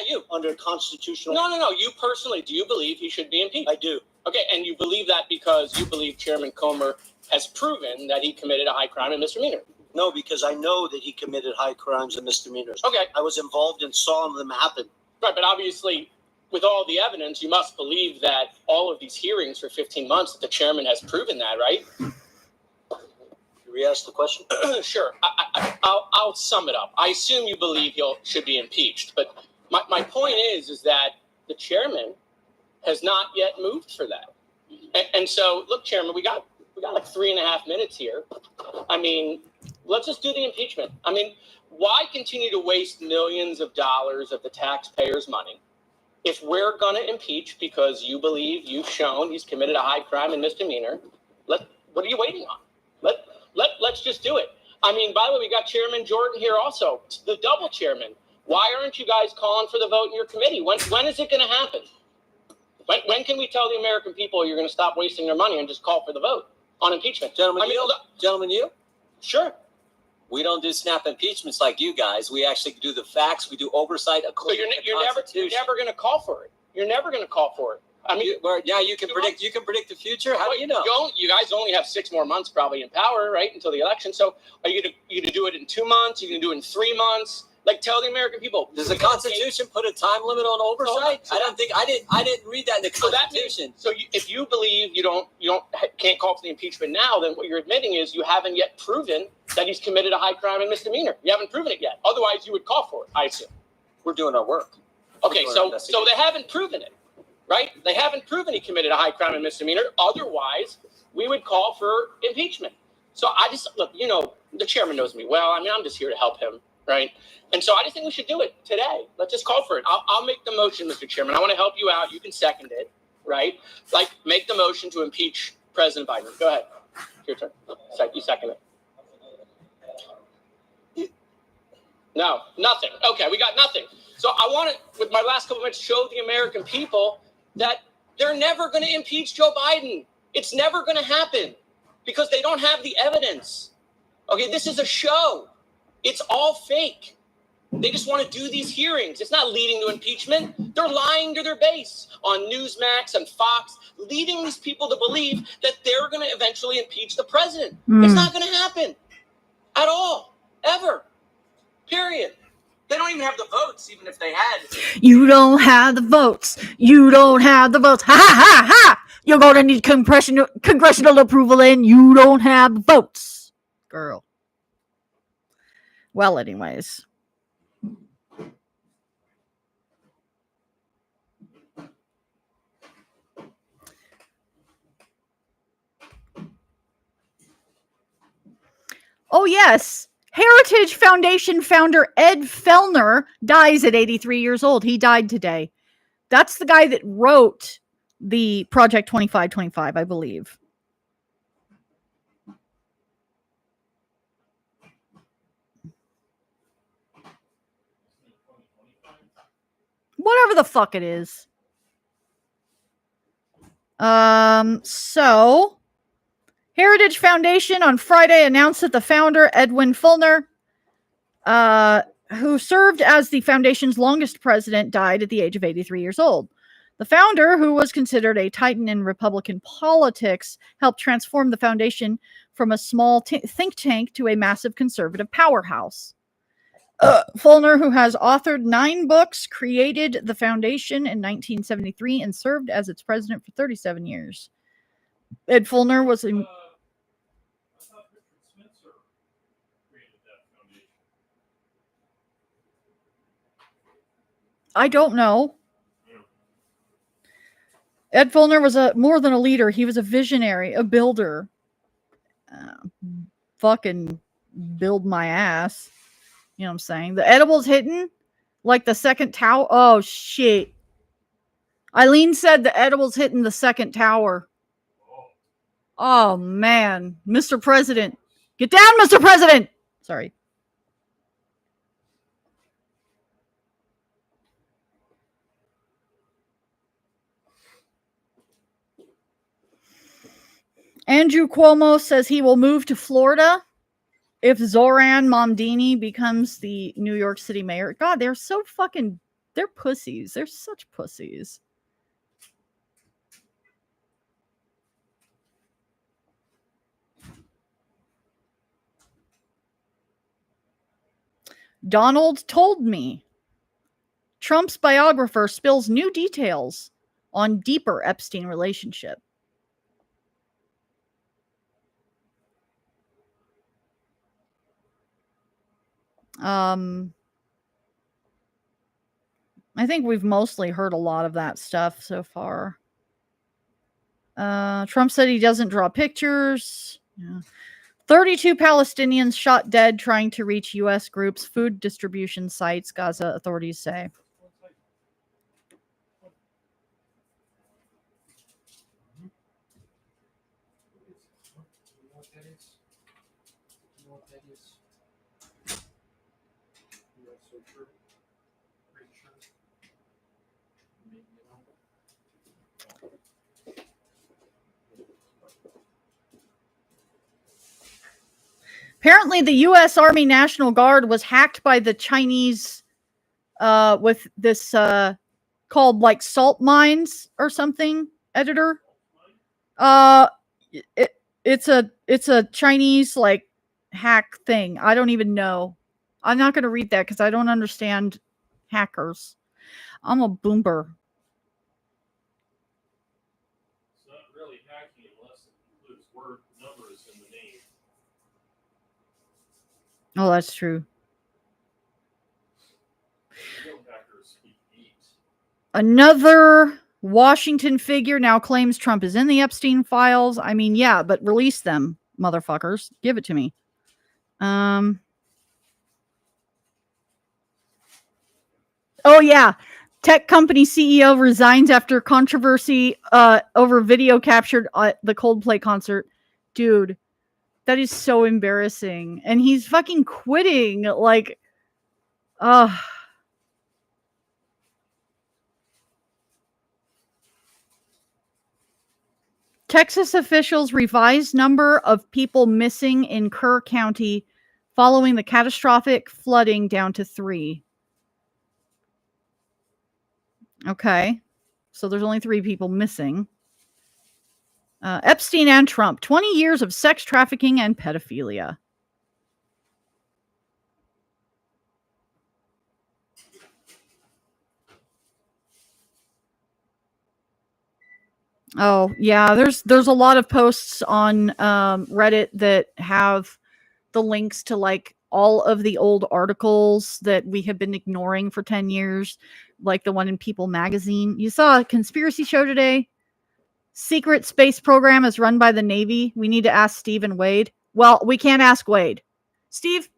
You. Under constitutional... No. You personally, do you believe he should be impeached? I do. Okay, and you believe that because you believe Chairman Comer has proven that he committed a high crime and misdemeanor? No, because I know that he committed high crimes and misdemeanors. Okay. I was involved and saw them happen. Right, but obviously with all the evidence, you must believe that all of these hearings for 15 months, that the chairman has proven that, right? Re-ask the question. Sure. I'll sum it up. I assume you believe he should be impeached, but my point is that the chairman has not yet moved for that. And so, look, Chairman, we got like 3.5 minutes here. I mean, let's just do the impeachment. I mean, why continue to waste millions of dollars of the taxpayers' money if we're going to impeach because you believe you've shown he's committed a high crime and misdemeanor? What are you waiting on? Let's just do it. I mean, by the way, we got Chairman Jordan here also, the double chairman. Why aren't you guys calling for the vote in your committee? When is it going to happen? When can we tell the American people you're going to stop wasting their money and just call for the vote on impeachment? Gentlemen, you? Sure. We don't do snap impeachments like you guys. We actually do the facts. We do oversight according to the Constitution. You're never going to call for it. You're never going to call for it. I mean, you can predict. You can predict the future. How do you know? You guys only have 6 more months probably in power, right, until the election. So, are you going to do it in 2 months? Are you going to do it in 3 months? Like, tell the American people. Does the Constitution put a time limit on oversight? I didn't read that in the Constitution. If you believe you can't call for the impeachment now, then what you're admitting is you haven't yet proven that he's committed a high crime and misdemeanor. You haven't proven it yet. Otherwise, you would call for it, I assume. We're doing our work. Okay, so they haven't proven it, right? They haven't proven he committed a high crime and misdemeanor. Otherwise, we would call for impeachment. So I just, look, the chairman knows me well. I mean, I'm just here to help him, right? And so I just think we should do it today. Let's just call for it. I'll make the motion, Mr. Chairman. I want to help you out. You can second it, right? Like, make the motion to impeach President Biden. Go ahead. Your turn. You second it. No, nothing. Okay, we got nothing. So I want to, with my last couple minutes, show the American people that they're never going to impeach Joe Biden. It's never going to happen because they don't have the evidence. Okay, this is a show. It's all fake. They just want to do these hearings. It's not leading to impeachment. They're lying to their base on Newsmax and Fox, leading these people to believe that they're going to eventually impeach the president. It's not going to happen at all, ever, period. They don't even have the votes, even if they had. You don't have the votes. You don't have the votes. Ha ha ha ha! You're going to need congressional approval and you don't have the votes. Girl. Well, anyways. Oh, yes. Heritage Foundation founder Ed Fellner dies at 83 years old. He died today. That's the guy that wrote the Project 2525, I believe. Whatever the fuck it is. So Heritage Foundation on Friday announced that the founder, Edwin Fellner, who served as the foundation's longest president, died at the age of 83 years old. The founder, who was considered a titan in Republican politics, helped transform the foundation from a small think tank to a massive conservative powerhouse. Fellner, who has authored 9 books, created the foundation in 1973 and served as its president for 37 years. Ed Fellner was a... I don't know. Ed Fellner was more than a leader. He was a visionary, a builder. Fucking build my ass. You know what I'm saying? The edible's hidden like the second tower. Oh, shit. Eileen said the edible's hitting the second tower. Oh, man. Mr. President. Get down, Mr. President! Sorry. Andrew Cuomo says he will move to Florida if Zoran Mamdani becomes the New York City mayor. God, they're so fucking... They're pussies. They're such pussies. Donald told me. Trump's biographer spills new details on deeper Epstein relationship. I think we've mostly heard a lot of that stuff so far. Trump said he doesn't draw pictures. Yeah. 32 Palestinians shot dead trying to reach U.S. groups' food distribution sites, Gaza authorities say. Apparently, the U.S. Army National Guard was hacked by the Chinese with this called like salt mines or something editor. It's a Chinese like hack thing. I don't even know. I'm not going to read that because I don't understand hackers. I'm a boomer. It's not really hacking unless it includes word numbers in the name. Oh, that's true. Real hackers eat. Another Washington figure now claims Trump is in the Epstein files. I mean, yeah, but release them, motherfuckers. Give it to me. Oh yeah, tech company CEO resigns after controversy over video captured at the Coldplay concert. Dude, that is so embarrassing. And he's fucking quitting. Like, Texas officials revised number of people missing in Kerr County following the catastrophic flooding down to 3. Okay. So there's only 3 people missing. Epstein and Trump, 20 years of sex trafficking and pedophilia. Oh, yeah, there's a lot of posts on Reddit that have the links to like all of the old articles that we have been ignoring for 10 years, like the one in People magazine. You saw a conspiracy show today. Secret space program is run by the Navy. We need to ask Steve and Wade. Well, we can't ask Wade. Steve,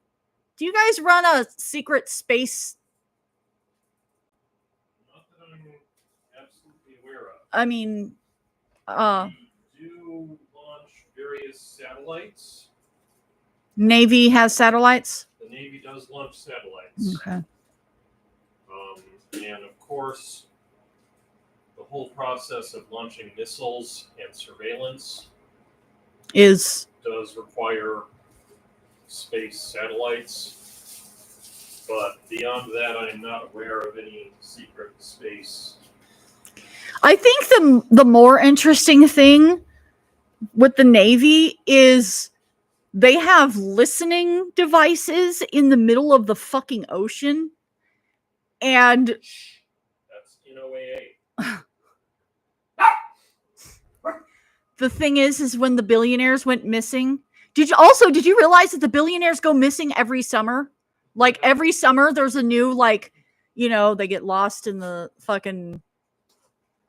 do you guys run a secret space? Not that I'm absolutely aware of. I mean, We do launch various satellites. Navy has satellites? The Navy does launch satellites. Okay. And of course, the whole process of launching missiles and surveillance Is does require space satellites. But beyond that, I am not aware of any secret space. I think the more interesting thing with the Navy is they have listening devices in the middle of the fucking ocean. And That's NOAA. the thing is when the billionaires went missing, did you realize that the billionaires go missing every summer? Like every summer there's a new, like, you know, they get lost in the fucking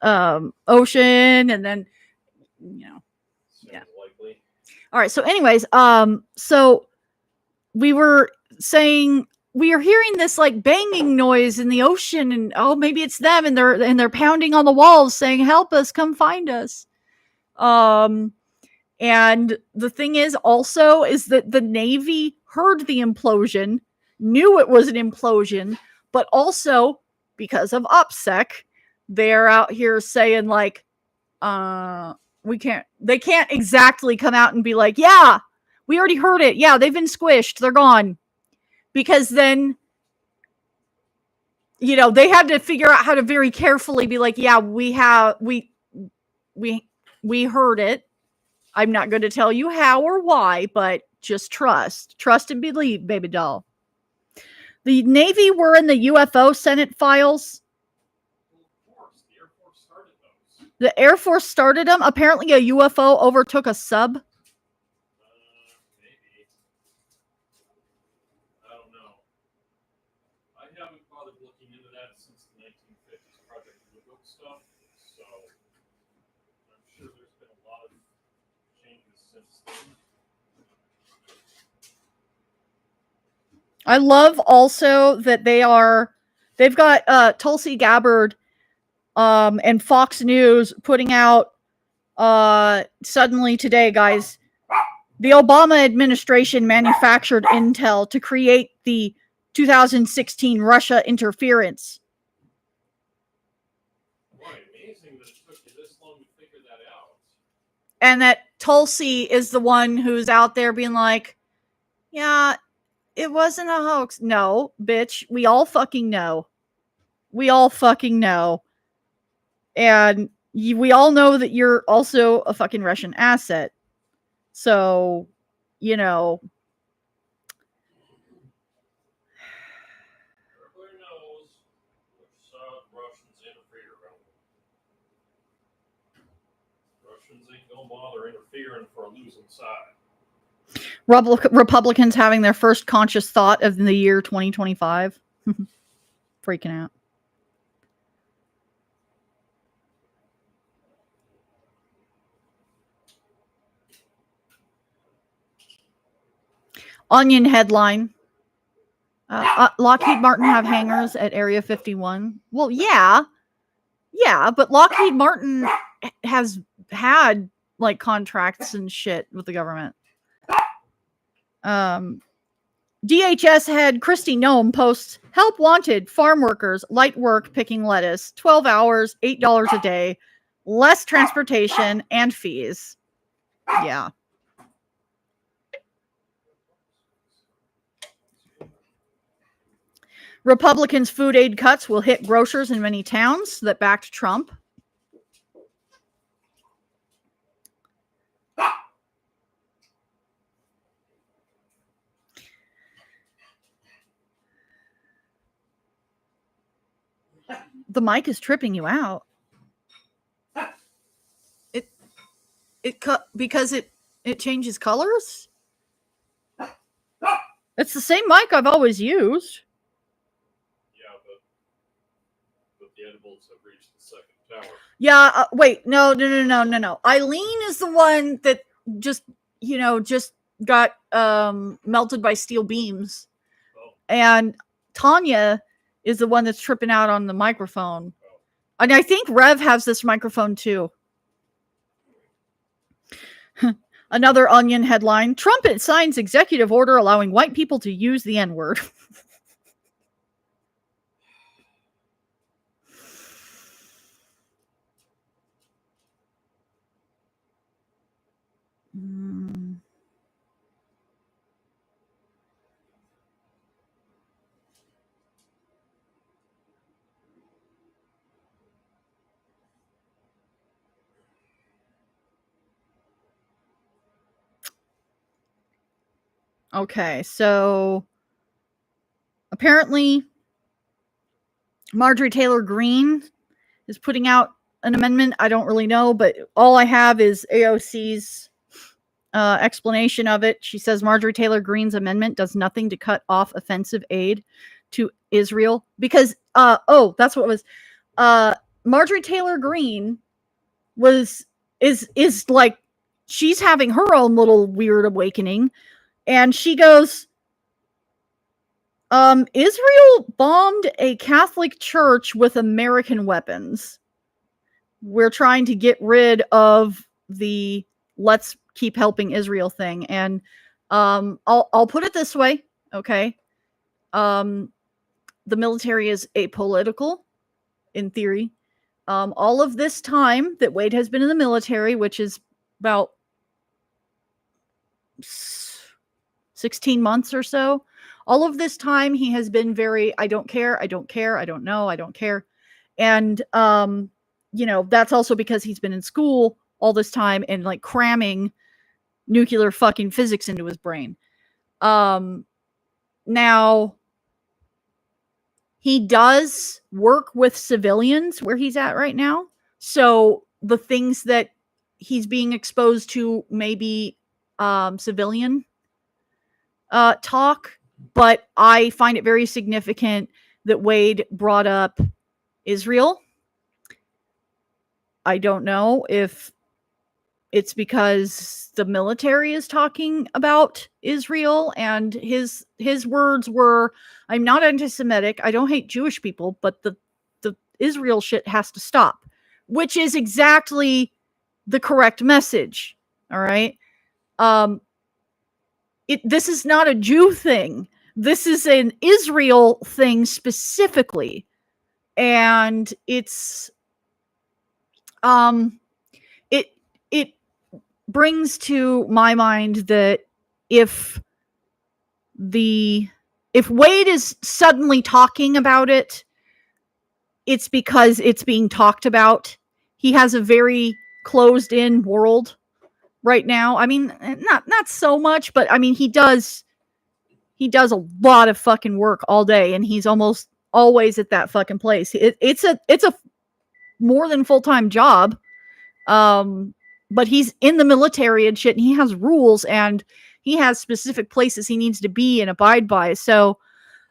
ocean, and then, you know. Yeah. Likely. All right. So anyways, so we were saying we are hearing this like banging noise in the ocean, and oh, maybe it's them, and they're pounding on the walls saying, "Help us, come find us." And the thing is also is that the Navy heard the implosion, knew it was an implosion, but also because of OPSEC, they're out here saying like, they can't exactly come out and be like, yeah, we already heard it. Yeah, they've been squished. They're gone. Because then, you know, they had to figure out how to very carefully be like, yeah, we heard it. I'm not going to tell you how or why, but just trust and believe, baby doll. The Navy were in the UFO Senate files. Well, of course, the Air Force started those. The Air Force started them. Apparently, a UFO overtook a sub. Maybe. I don't know. I haven't bothered looking into that since the 1950s Project Blue Book stuff, so I'm sure there's been a lot of changes since then. I love also that they've got Tulsi Gabbard and Fox News putting out suddenly today, guys, the Obama administration manufactured intel to create the 2016 Russia interference. Boy, amazing that it took you this long to figure that out. And that Tulsi is the one who's out there being like, yeah, it wasn't a hoax. No, bitch, we all fucking know. We all fucking know. And we all know that you're also a fucking Russian asset. So, you know. Everybody knows which side Russians interfere on. Russians ain't gonna bother interfering for a losing side. Republicans having their first conscious thought of the year 2025. Freaking out. Onion headline. Lockheed Martin have hangars at Area 51. Well, yeah, but Lockheed Martin has had like contracts and shit with the government. DHS head Kristi Noem posts, help wanted, farm workers, light work picking lettuce, 12 hours, $8 a day, less transportation and fees. Yeah. Republicans' food aid cuts will hit grocers in many towns that backed Trump. The mic is tripping you out. It cut because it changes colors. It's the same mic I've always used. Yeah, but the edibles have reached the second tower. Yeah, wait, no. Eileen is the one that just got melted by steel beams. Oh. And Tanya is the one that's tripping out on the microphone. Oh. And I think Rev has this microphone too. Another Onion headline. Trump signs executive order allowing white people to use the N-word. Okay, so apparently Marjorie Taylor Greene is putting out an amendment. I don't really know, but all I have is AOC's explanation of it. She says Marjorie Taylor Greene's amendment does nothing to cut off offensive aid to Israel because that's what it was. Marjorie Taylor Greene is like, she's having her own little weird awakening, and she goes, Israel bombed a Catholic church with American weapons. We're trying to get rid of the let's keep helping Israel thing. And I'll put it this way, okay? The military is apolitical in theory. All of this time that Wade has been in the military, which is about 16 months or so, all of this time he has been very, I don't care, I don't care, I don't know, I don't care. And that's also because he's been in school all this time and like cramming nuclear fucking physics into his brain. Now he does work with civilians where he's at right now. So the things that he's being exposed to may be civilian talk, but I find it very significant that Wade brought up Israel. I don't know if it's because the military is talking about Israel, and his words were, I'm not anti-Semitic, I don't hate Jewish people, but the Israel shit has to stop, which is exactly the correct message. All right. This is not a Jew thing. This is an Israel thing specifically. And it's it brings to my mind that if Wade is suddenly talking about it, it's because it's being talked about. He has a very closed in world right now. I mean, not so much, but I mean, he does a lot of fucking work all day, and he's almost always at that fucking place. It's a more than full-time job. But he's in the military and shit, and he has rules, and he has specific places he needs to be and abide by. So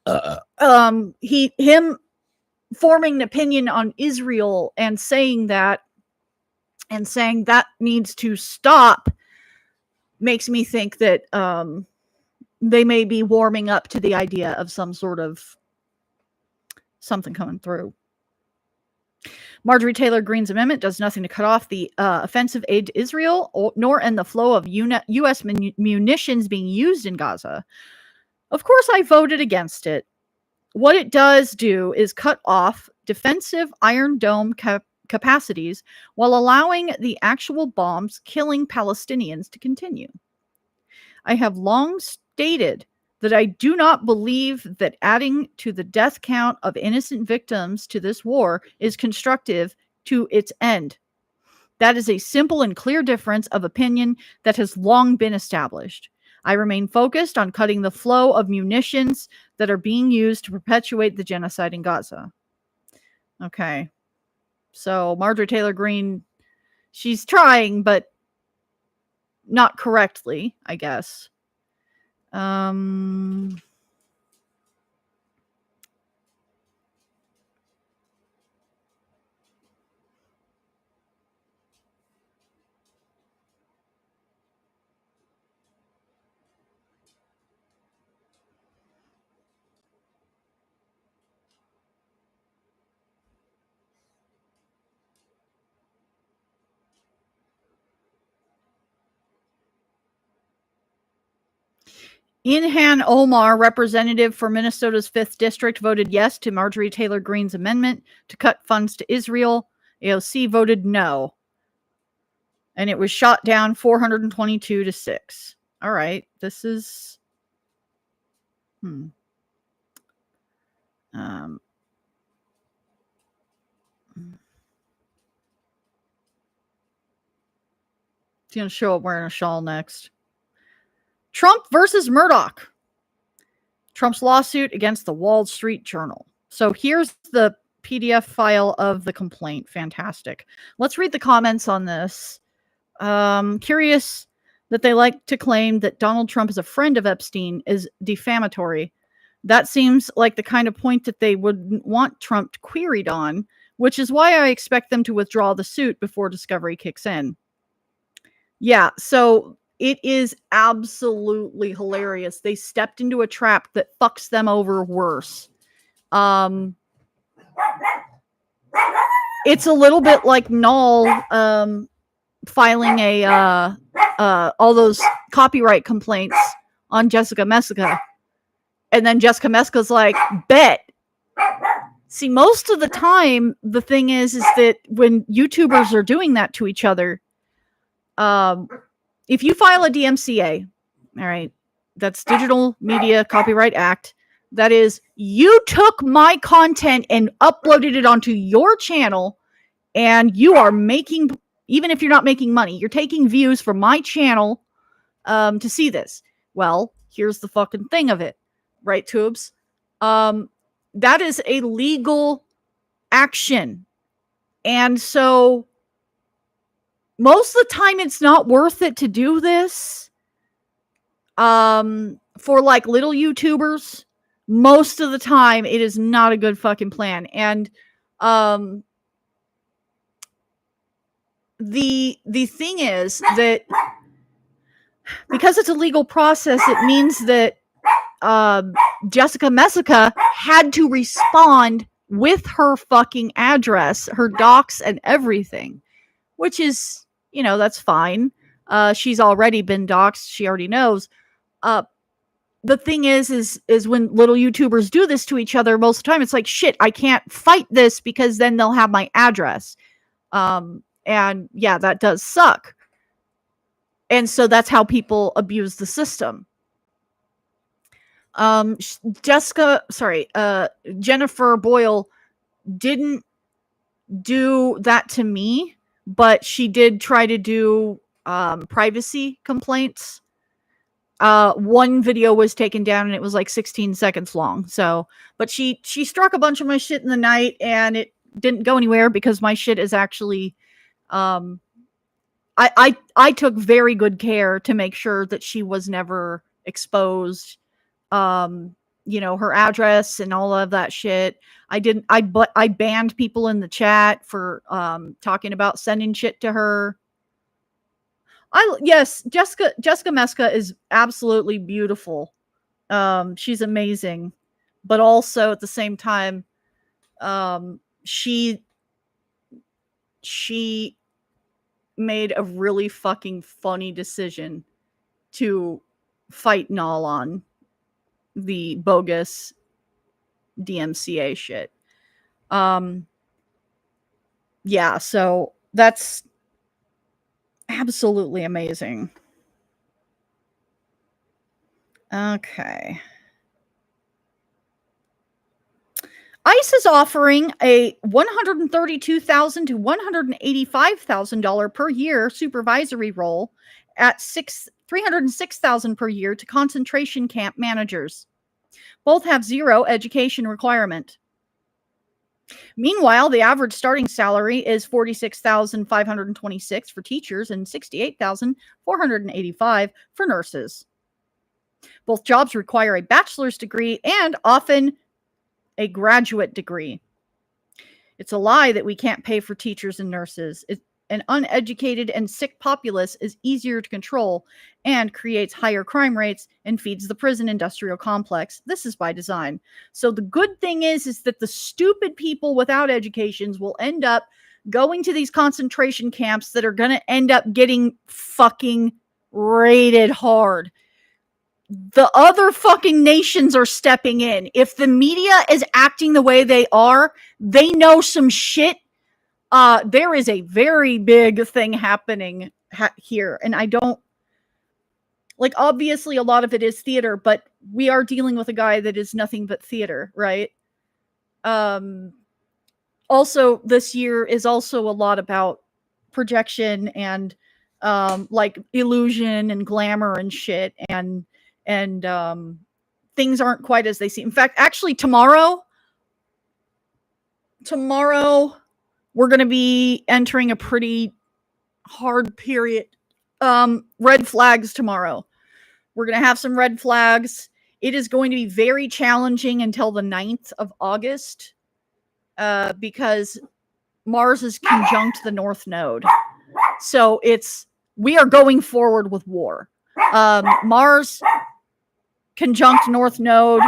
him forming an opinion on Israel and saying that needs to stop makes me think that they may be warming up to the idea of some sort of something coming through. Marjorie Taylor Greene's amendment does nothing to cut off the offensive aid to Israel, nor end the flow of U.S. munitions being used in Gaza. Of course, I voted against it. What it does do is cut off defensive Iron Dome capacities while allowing the actual bombs killing Palestinians to continue. I have long stated that I do not believe that adding to the death count of innocent victims to this war is constructive to its end. That is a simple and clear difference of opinion that has long been established. I remain focused on cutting the flow of munitions that are being used to perpetuate the genocide in Gaza. Okay. So Marjorie Taylor Greene, she's trying, but not correctly, I guess. Inhan Omar, representative for Minnesota's 5th District, voted yes to Marjorie Taylor Greene's amendment to cut funds to Israel. AOC voted no. And it was shot down 422 to 6. All right. This is... Do you want to show up wearing a shawl next? Trump versus Murdoch. Trump's lawsuit against the Wall Street Journal. So here's the PDF file of the complaint. Fantastic. Let's read the comments on this. Curious that they like to claim that Donald Trump is a friend of Epstein is defamatory. That seems like the kind of point that they wouldn't want Trump queried on, which is why I expect them to withdraw the suit before discovery kicks in. Yeah, so it is absolutely hilarious. They stepped into a trap that fucks them over worse. It's a little bit like Null filing all those copyright complaints on Jessica Messica. And then Jessica Messica's like, bet. See, most of the time, the thing is that when YouTubers are doing that to each other, if you file a DMCA, all right, that's Digital Media Copyright Act, that is, you took my content and uploaded it onto your channel, and you are making, even if you're not making money, you're taking views from my channel to see this. Well, here's the fucking thing of it, right, Tubes? that is a legal action. And so most of the time it's not worth it to do this. For like little YouTubers, most of the time it is not a good fucking plan. And the thing is that because it's a legal process, it means that Jessica Messica had to respond with her fucking address, her docs, and everything, which is, that's fine. She's already been doxxed. She already knows. The thing is when little YouTubers do this to each other, most of the time it's like, shit, I can't fight this because then they'll have my address. And yeah, that does suck. And so that's how people abuse the system. Jennifer Boyle didn't do that to me, but she did try to do privacy complaints. One video was taken down and it was like 16 seconds long. So, but she struck a bunch of my shit in the night and it didn't go anywhere because my shit is actually, I took very good care to make sure that she was never exposed. Her address and all of that shit. I banned people in the chat for talking about sending shit to her. Jessica Meska is absolutely beautiful. She's amazing, but also at the same time, she made a really fucking funny decision to fight Null on the bogus DMCA shit. Yeah, so that's absolutely amazing. Okay. ICE is offering a $132,000 to $185,000 per year supervisory role at $306,000 per year to concentration camp managers. Both have zero education requirement. Meanwhile, the average starting salary is $46,526 for teachers and $68,485 for nurses. Both jobs require a bachelor's degree and often a graduate degree. It's a lie that we can't pay for teachers and nurses. An uneducated and sick populace is easier to control and creates higher crime rates and feeds the prison industrial complex. This is by design. So the good thing is that the stupid people without educations will end up going to these concentration camps that are going to end up getting fucking raided hard. The other fucking nations are stepping in. If the media is acting the way they are, they know some shit. There is a very big thing happening here. And I don't, like, obviously a lot of it is theater, but we are dealing with a guy that is nothing but theater, right? Also, this year is also a lot about projection and, like, illusion and glamour and shit. And things aren't quite as they seem. In fact, actually tomorrow, we're going to be entering a pretty hard period. Red flags tomorrow. We're going to have some red flags. It is going to be very challenging until the 9th of August because Mars is conjunct the North Node. So we are going forward with war. Mars conjunct North Node.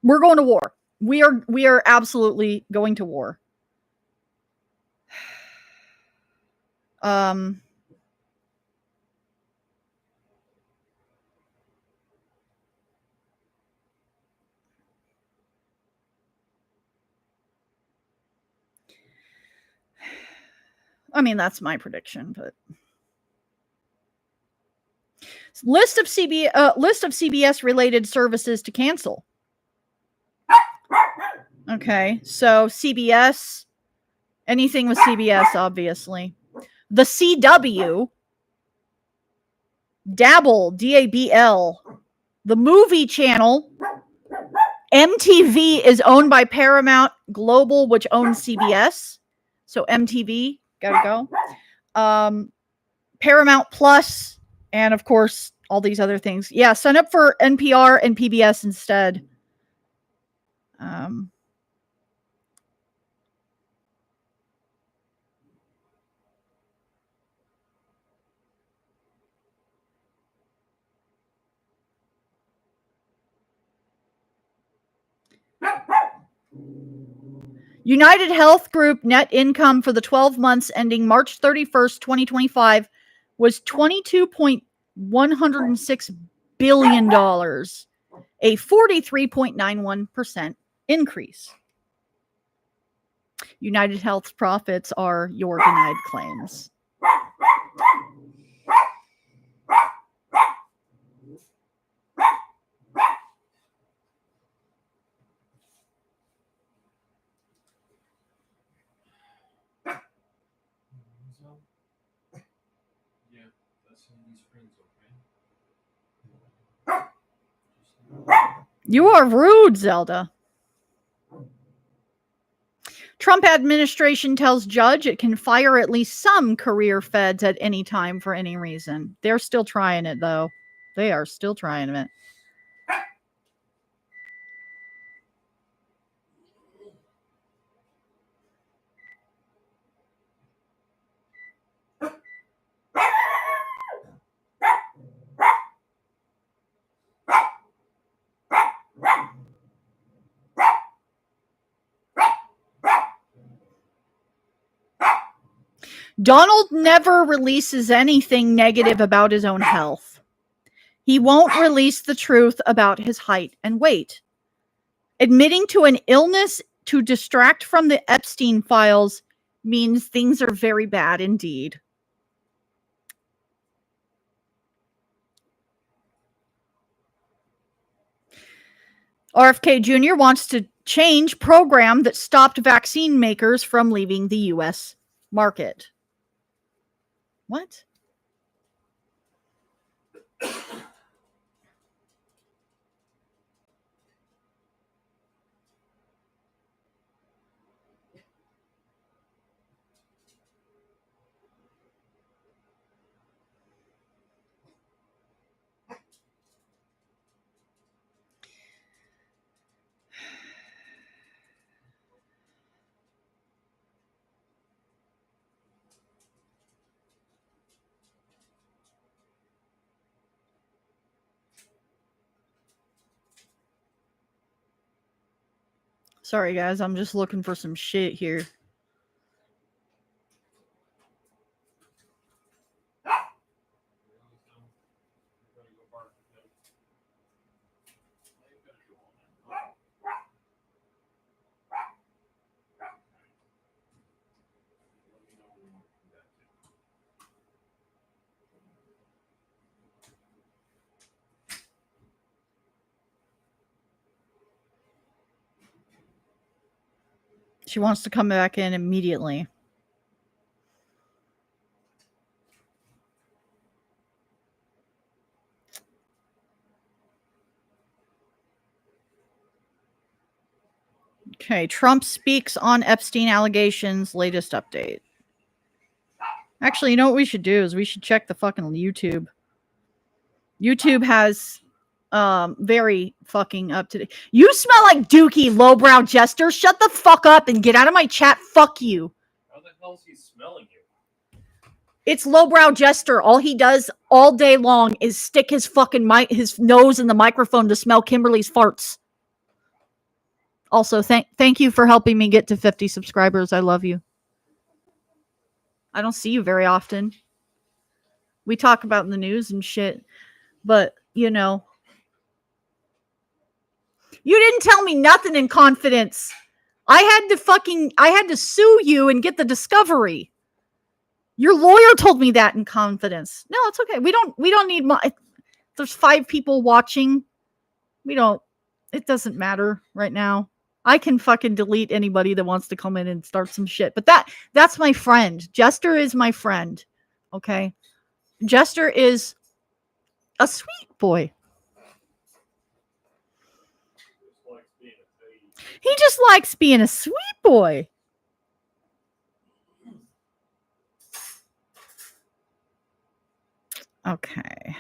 We're going to war. We are absolutely going to war. I mean, that's my prediction, but list of CBS related services to cancel. Okay, so CBS, anything with CBS, obviously. The CW, Dabble, DABL, the Movie Channel, MTV is owned by Paramount Global, which owns CBS. So MTV, gotta go. Paramount Plus, and of course, all these other things. Yeah, sign up for NPR and PBS instead. United Health Group net income for the 12 months ending March 31st, 2025 was $22.106 billion, a 43.91% increase. United Health's profits are your denied claims. Yeah, that's Andy's friends, okay? You are rude, Zelda. Trump administration tells judge it can fire at least some career feds at any time for any reason. They're still trying it, though. They are still trying it. Donald never releases anything negative about his own health. He won't release the truth about his height and weight. Admitting to an illness to distract from the Epstein files means things are very bad indeed. RFK Jr. wants to change program that stopped vaccine makers from leaving the U.S. market. What? Sorry, guys. I'm just looking for some shit here. She wants to come back in immediately. Okay, Trump speaks on Epstein allegations, latest update. Actually, you know what we should do is we should check the fucking YouTube. YouTube has very fucking up to date. You smell like Dookie, lowbrow jester. Shut the fuck up and get out of my chat. Fuck you. How the hell is he smelling you? It's lowbrow jester. All he does all day long is stick his fucking his nose in the microphone to smell Kimberly's farts. Also, thank you for helping me get to 50 subscribers. I love you. I don't see you very often. We talk about in the news and shit, but you know, you didn't tell me nothing in confidence. I had to sue you and get the discovery. Your lawyer told me that in confidence. No, it's okay. We don't need there's 5 people watching. It doesn't matter right now. I can fucking delete anybody that wants to come in and start some shit. But that's my friend. Jester is my friend. Okay? Jester is a sweet boy. Just likes being He just likes being a sweet boy. Okay.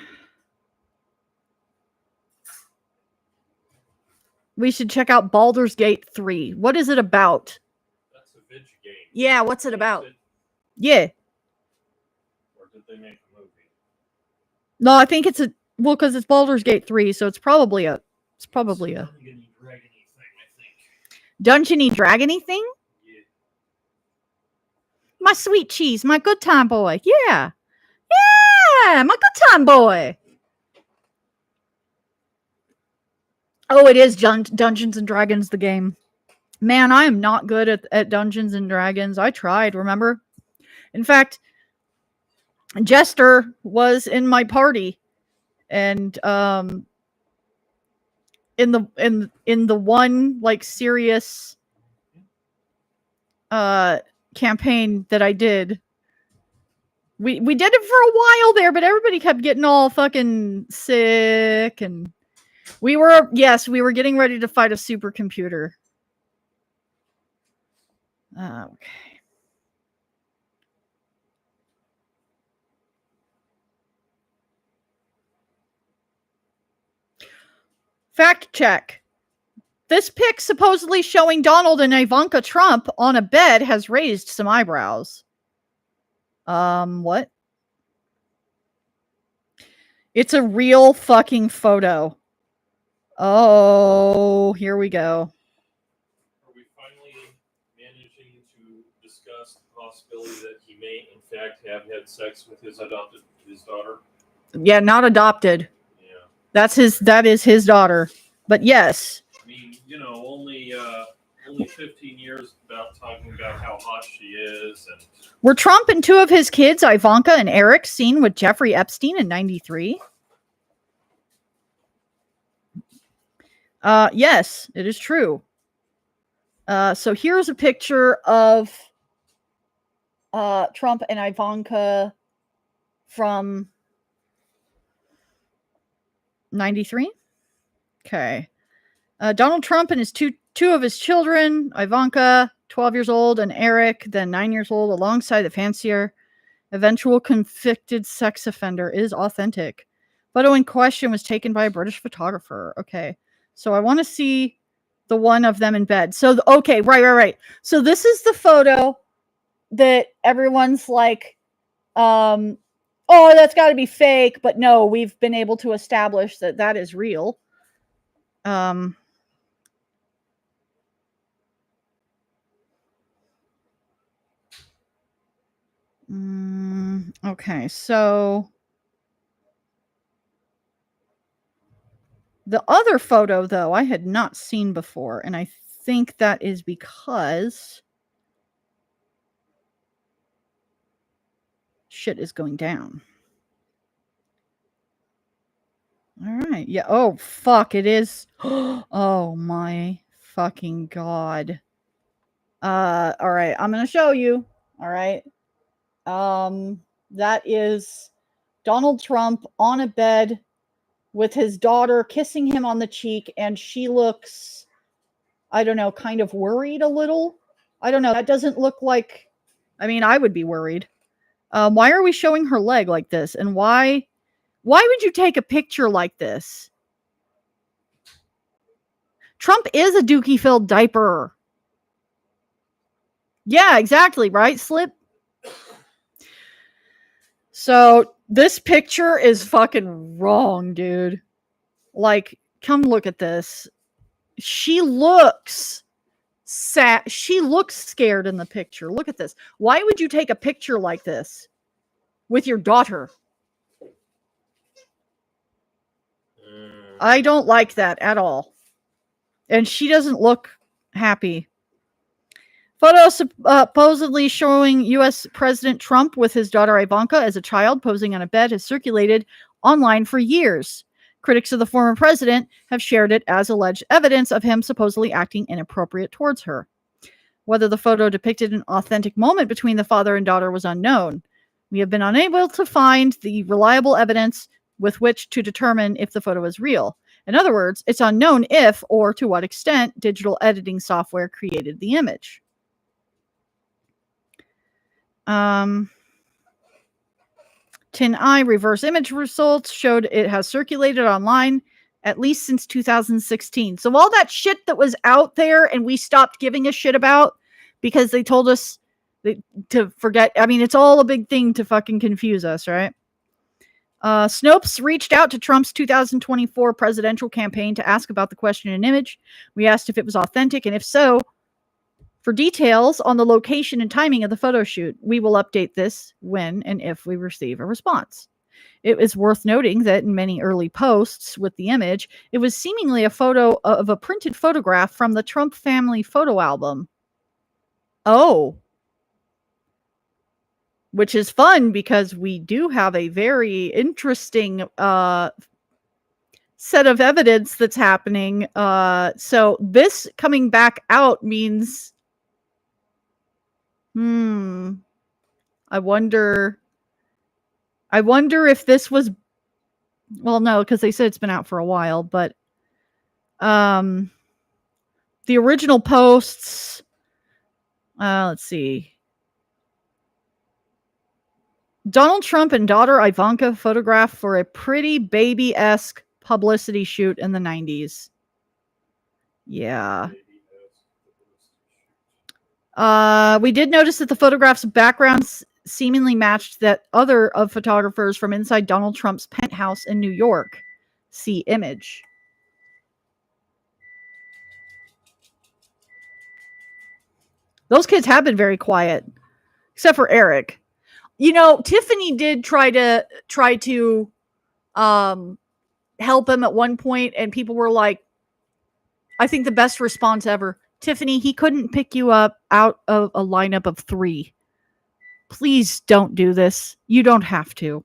We should check out Baldur's Gate 3. What is it about? That's a video game. Yeah, what's it about? Is it, Yeah. or did they make a movie? No, I think it's because it's Baldur's Gate 3, so it's probably a Dragony thing, I think. Dungeony Dragony thing? Yeah. My sweet cheese, my good time boy. Yeah. Yeah, my good time boy. Oh, it is Dungeons and Dragons, the game. Man, I am not good at Dungeons and Dragons. I tried, remember? In fact, Jester was in my party, and in the one like serious campaign that I did, we did it for a while there, but everybody kept getting all fucking sick, and we were getting ready to fight a supercomputer. Okay. Fact check. This pic supposedly showing Donald and Ivanka Trump on a bed has raised some eyebrows. What? It's a real fucking photo. Oh, here we go. Are we finally managing to discuss the possibility that he may, in fact, have had sex with his daughter? Yeah, not adopted. Yeah. That is his daughter. But yes. I mean, only 15 years about talking about how hot she is, and Were Trump and two of his kids, Ivanka and Eric, seen with Jeffrey Epstein in 93? Yes, it is true. So here's a picture of Trump and Ivanka from 93. Okay. Donald Trump and his two of his children, Ivanka, 12 years old, and Eric, then 9 years old, alongside the fancier, eventual convicted sex offender, is authentic. Photo in question was taken by a British photographer. Okay. So I want to see the one of them in bed. So, okay, right. So this is the photo that everyone's like, oh, that's got to be fake. But no, we've been able to establish that that is real. Okay, so the other photo, though, I had not seen before, and I think that is because shit is going down. All right. Yeah. Oh, fuck. It is. Oh, my fucking God. All right. I'm going to show you. All right. That is Donald Trump on a bed with his daughter kissing him on the cheek, and she looks, I don't know, kind of worried a little. I don't know. That doesn't look like, I mean, I would be worried. Why are we showing her leg like this? And why would you take a picture like this? Trump is a dookie-filled diaper. Yeah, exactly, right, Slip? So this picture is fucking wrong, dude. Like, come look at this. She looks sad. She looks scared in the picture. Look at this. Why would you take a picture like this with your daughter? I don't like that at all. And she doesn't look happy. Photo supposedly showing U.S. President Trump with his daughter Ivanka as a child posing on a bed has circulated online for years. Critics of the former president have shared it as alleged evidence of him supposedly acting inappropriate towards her. Whether the photo depicted an authentic moment between the father and daughter was unknown. We have been unable to find the reliable evidence with which to determine if the photo is real. In other words, it's unknown if or to what extent digital editing software created the image. TinEye reverse image results showed it has circulated online at least since 2016. So all that shit that was out there and we stopped giving a shit about because they told us to forget. I mean, it's all a big thing to fucking confuse us, right? Snopes reached out to Trump's 2024 presidential campaign to ask about the question and image. We asked if it was authentic, and if so, for details on the location and timing of the photo shoot. We will update this when and if we receive a response. It is worth noting that in many early posts with the image, it was seemingly a photo of a printed photograph from the Trump family photo album. Oh. Which is fun because we do have a very interesting set of evidence that's happening. So this coming back out means, I wonder if this was, well, no, because they said it's been out for a while, but the original posts, let's see. Donald Trump and daughter Ivanka photographed for a pretty baby-esque publicity shoot in the 90s. Yeah. We did notice that the photographs' backgrounds seemingly matched that other of photographers from inside Donald Trump's penthouse in New York. See image. Those kids have been very quiet, except for Eric. You know, Tiffany did try to help him at one point, and people were like, I think the best response ever, Tiffany, he couldn't pick you up out of a lineup of 3. Please don't do this. You don't have to.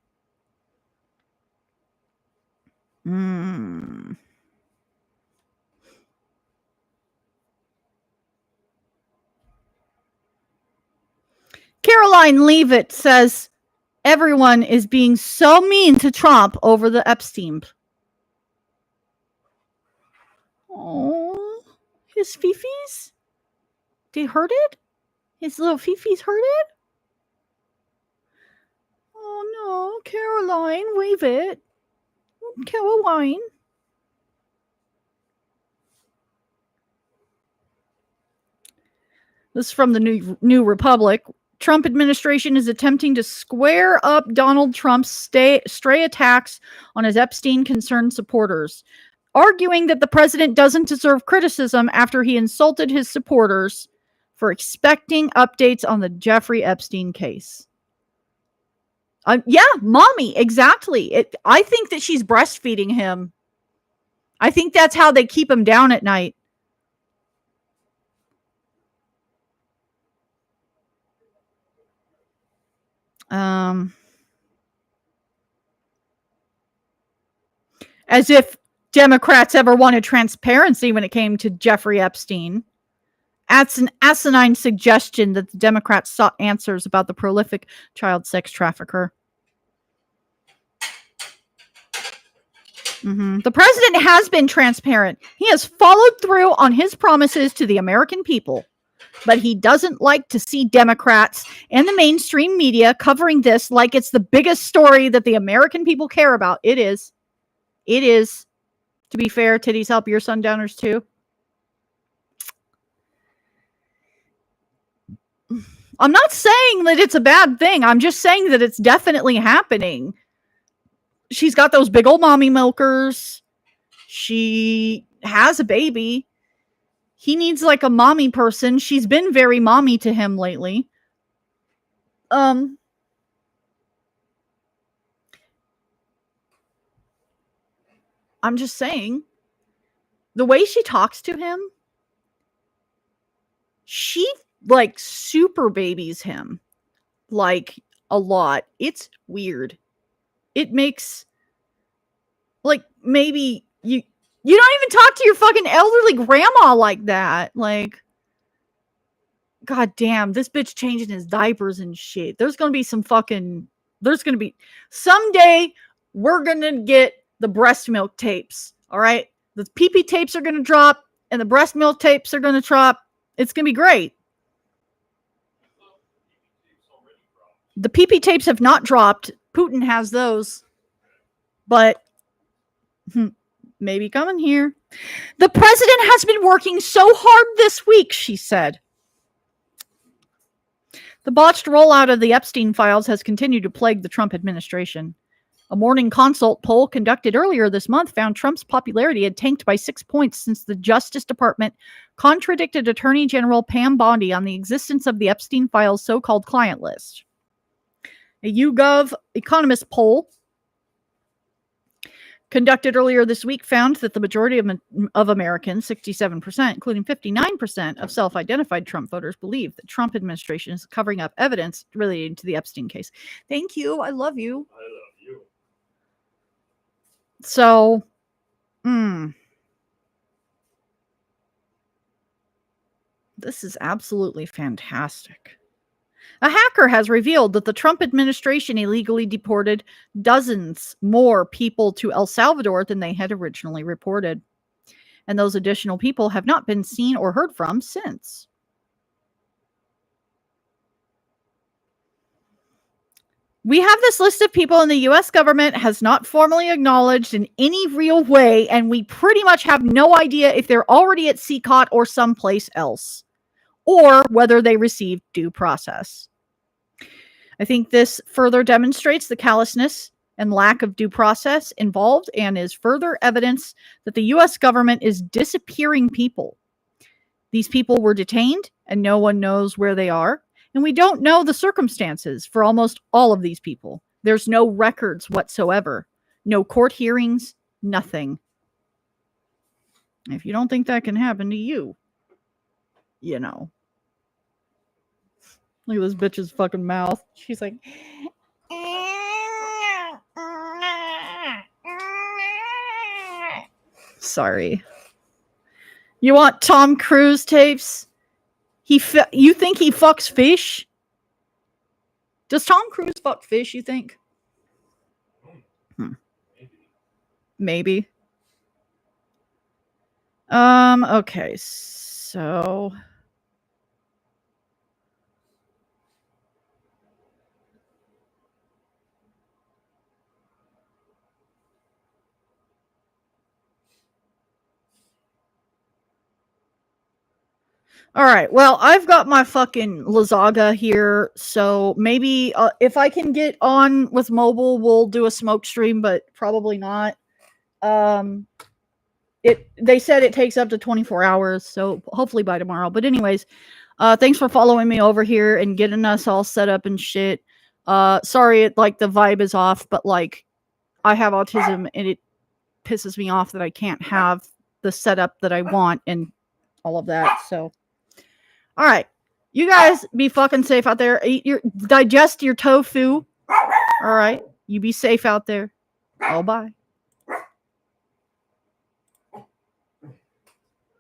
Caroline Leavitt says, everyone is being so mean to Trump over the Epstein. Oh, his fifis? They hurt it? His little fifis hurt it? Oh no, Caroline, wave it. Caroline. This is from the New Republic. Trump administration is attempting to square up Donald Trump's stray attacks on his Epstein-concerned supporters, arguing that the president doesn't deserve criticism after he insulted his supporters for expecting updates on the Jeffrey Epstein case. Yeah, mommy, exactly. I think that she's breastfeeding him. I think that's how they keep him down at night. As if Democrats ever wanted transparency when it came to Jeffrey Epstein. That's an asinine suggestion that the Democrats sought answers about the prolific child sex trafficker. The president has been transparent. He has followed through on his promises to the American people. But he doesn't like to see Democrats and the mainstream media covering this like it's the biggest story that the American people care about. It is. It is. To be fair, titties help your sundowners too. I'm not saying that it's a bad thing. I'm just saying that it's definitely happening. She's got those big old mommy milkers. She has a baby. He needs like a mommy person. She's been very mommy to him lately. I'm just saying, the way she talks to him, she like super babies him like a lot. It's weird. It makes, like, maybe you don't even talk to your fucking elderly grandma like that. Like, god damn, this bitch changing his diapers and shit. There's gonna be someday we're going to get the breast milk tapes. All right. The pee-pee tapes are going to drop and the breast milk tapes are going to drop. It's going to be great. The pee-pee tapes have not dropped. Putin has those. But maybe coming here. The president has been working so hard this week, she said. The botched rollout of the Epstein files has continued to plague the Trump administration. A Morning Consult poll conducted earlier this month found Trump's popularity had tanked by 6 points since the Justice Department contradicted Attorney General Pam Bondi on the existence of the Epstein files' so-called client list. A YouGov Economist poll conducted earlier this week found that the majority of Americans, 67%, including 59% of self-identified Trump voters, believe the Trump administration is covering up evidence relating to the Epstein case. Thank you. I love you. I love you. So, this is absolutely fantastic. A hacker has revealed that the Trump administration illegally deported dozens more people to El Salvador than they had originally reported. And those additional people have not been seen or heard from since. We have this list of people and the U.S. government has not formally acknowledged in any real way, and we pretty much have no idea if they're already at CCOT or someplace else, or whether they received due process. I think this further demonstrates the callousness and lack of due process involved and is further evidence that the U.S. government is disappearing people. These people were detained and no one knows where they are. And we don't know the circumstances for almost all of these people. There's no records whatsoever. No court hearings, nothing. If you don't think that can happen to you, you know. Look at this bitch's fucking mouth. She's like... Sorry. You want Tom Cruise tapes? You think he fucks fish? Does Tom Cruise fuck fish, you think? Maybe. Okay, so... All right, well, I've got my fucking lasagna here, so maybe if I can get on with mobile, we'll do a smoke stream, but probably not. They said it takes up to 24 hours, so hopefully by tomorrow. But anyways, thanks for following me over here and getting us all set up and shit. Sorry, the vibe is off, but I have autism and it pisses me off that I can't have the setup that I want and all of that, so... All right. You guys be fucking safe out there. Digest your tofu. All right. You be safe out there. Oh, bye.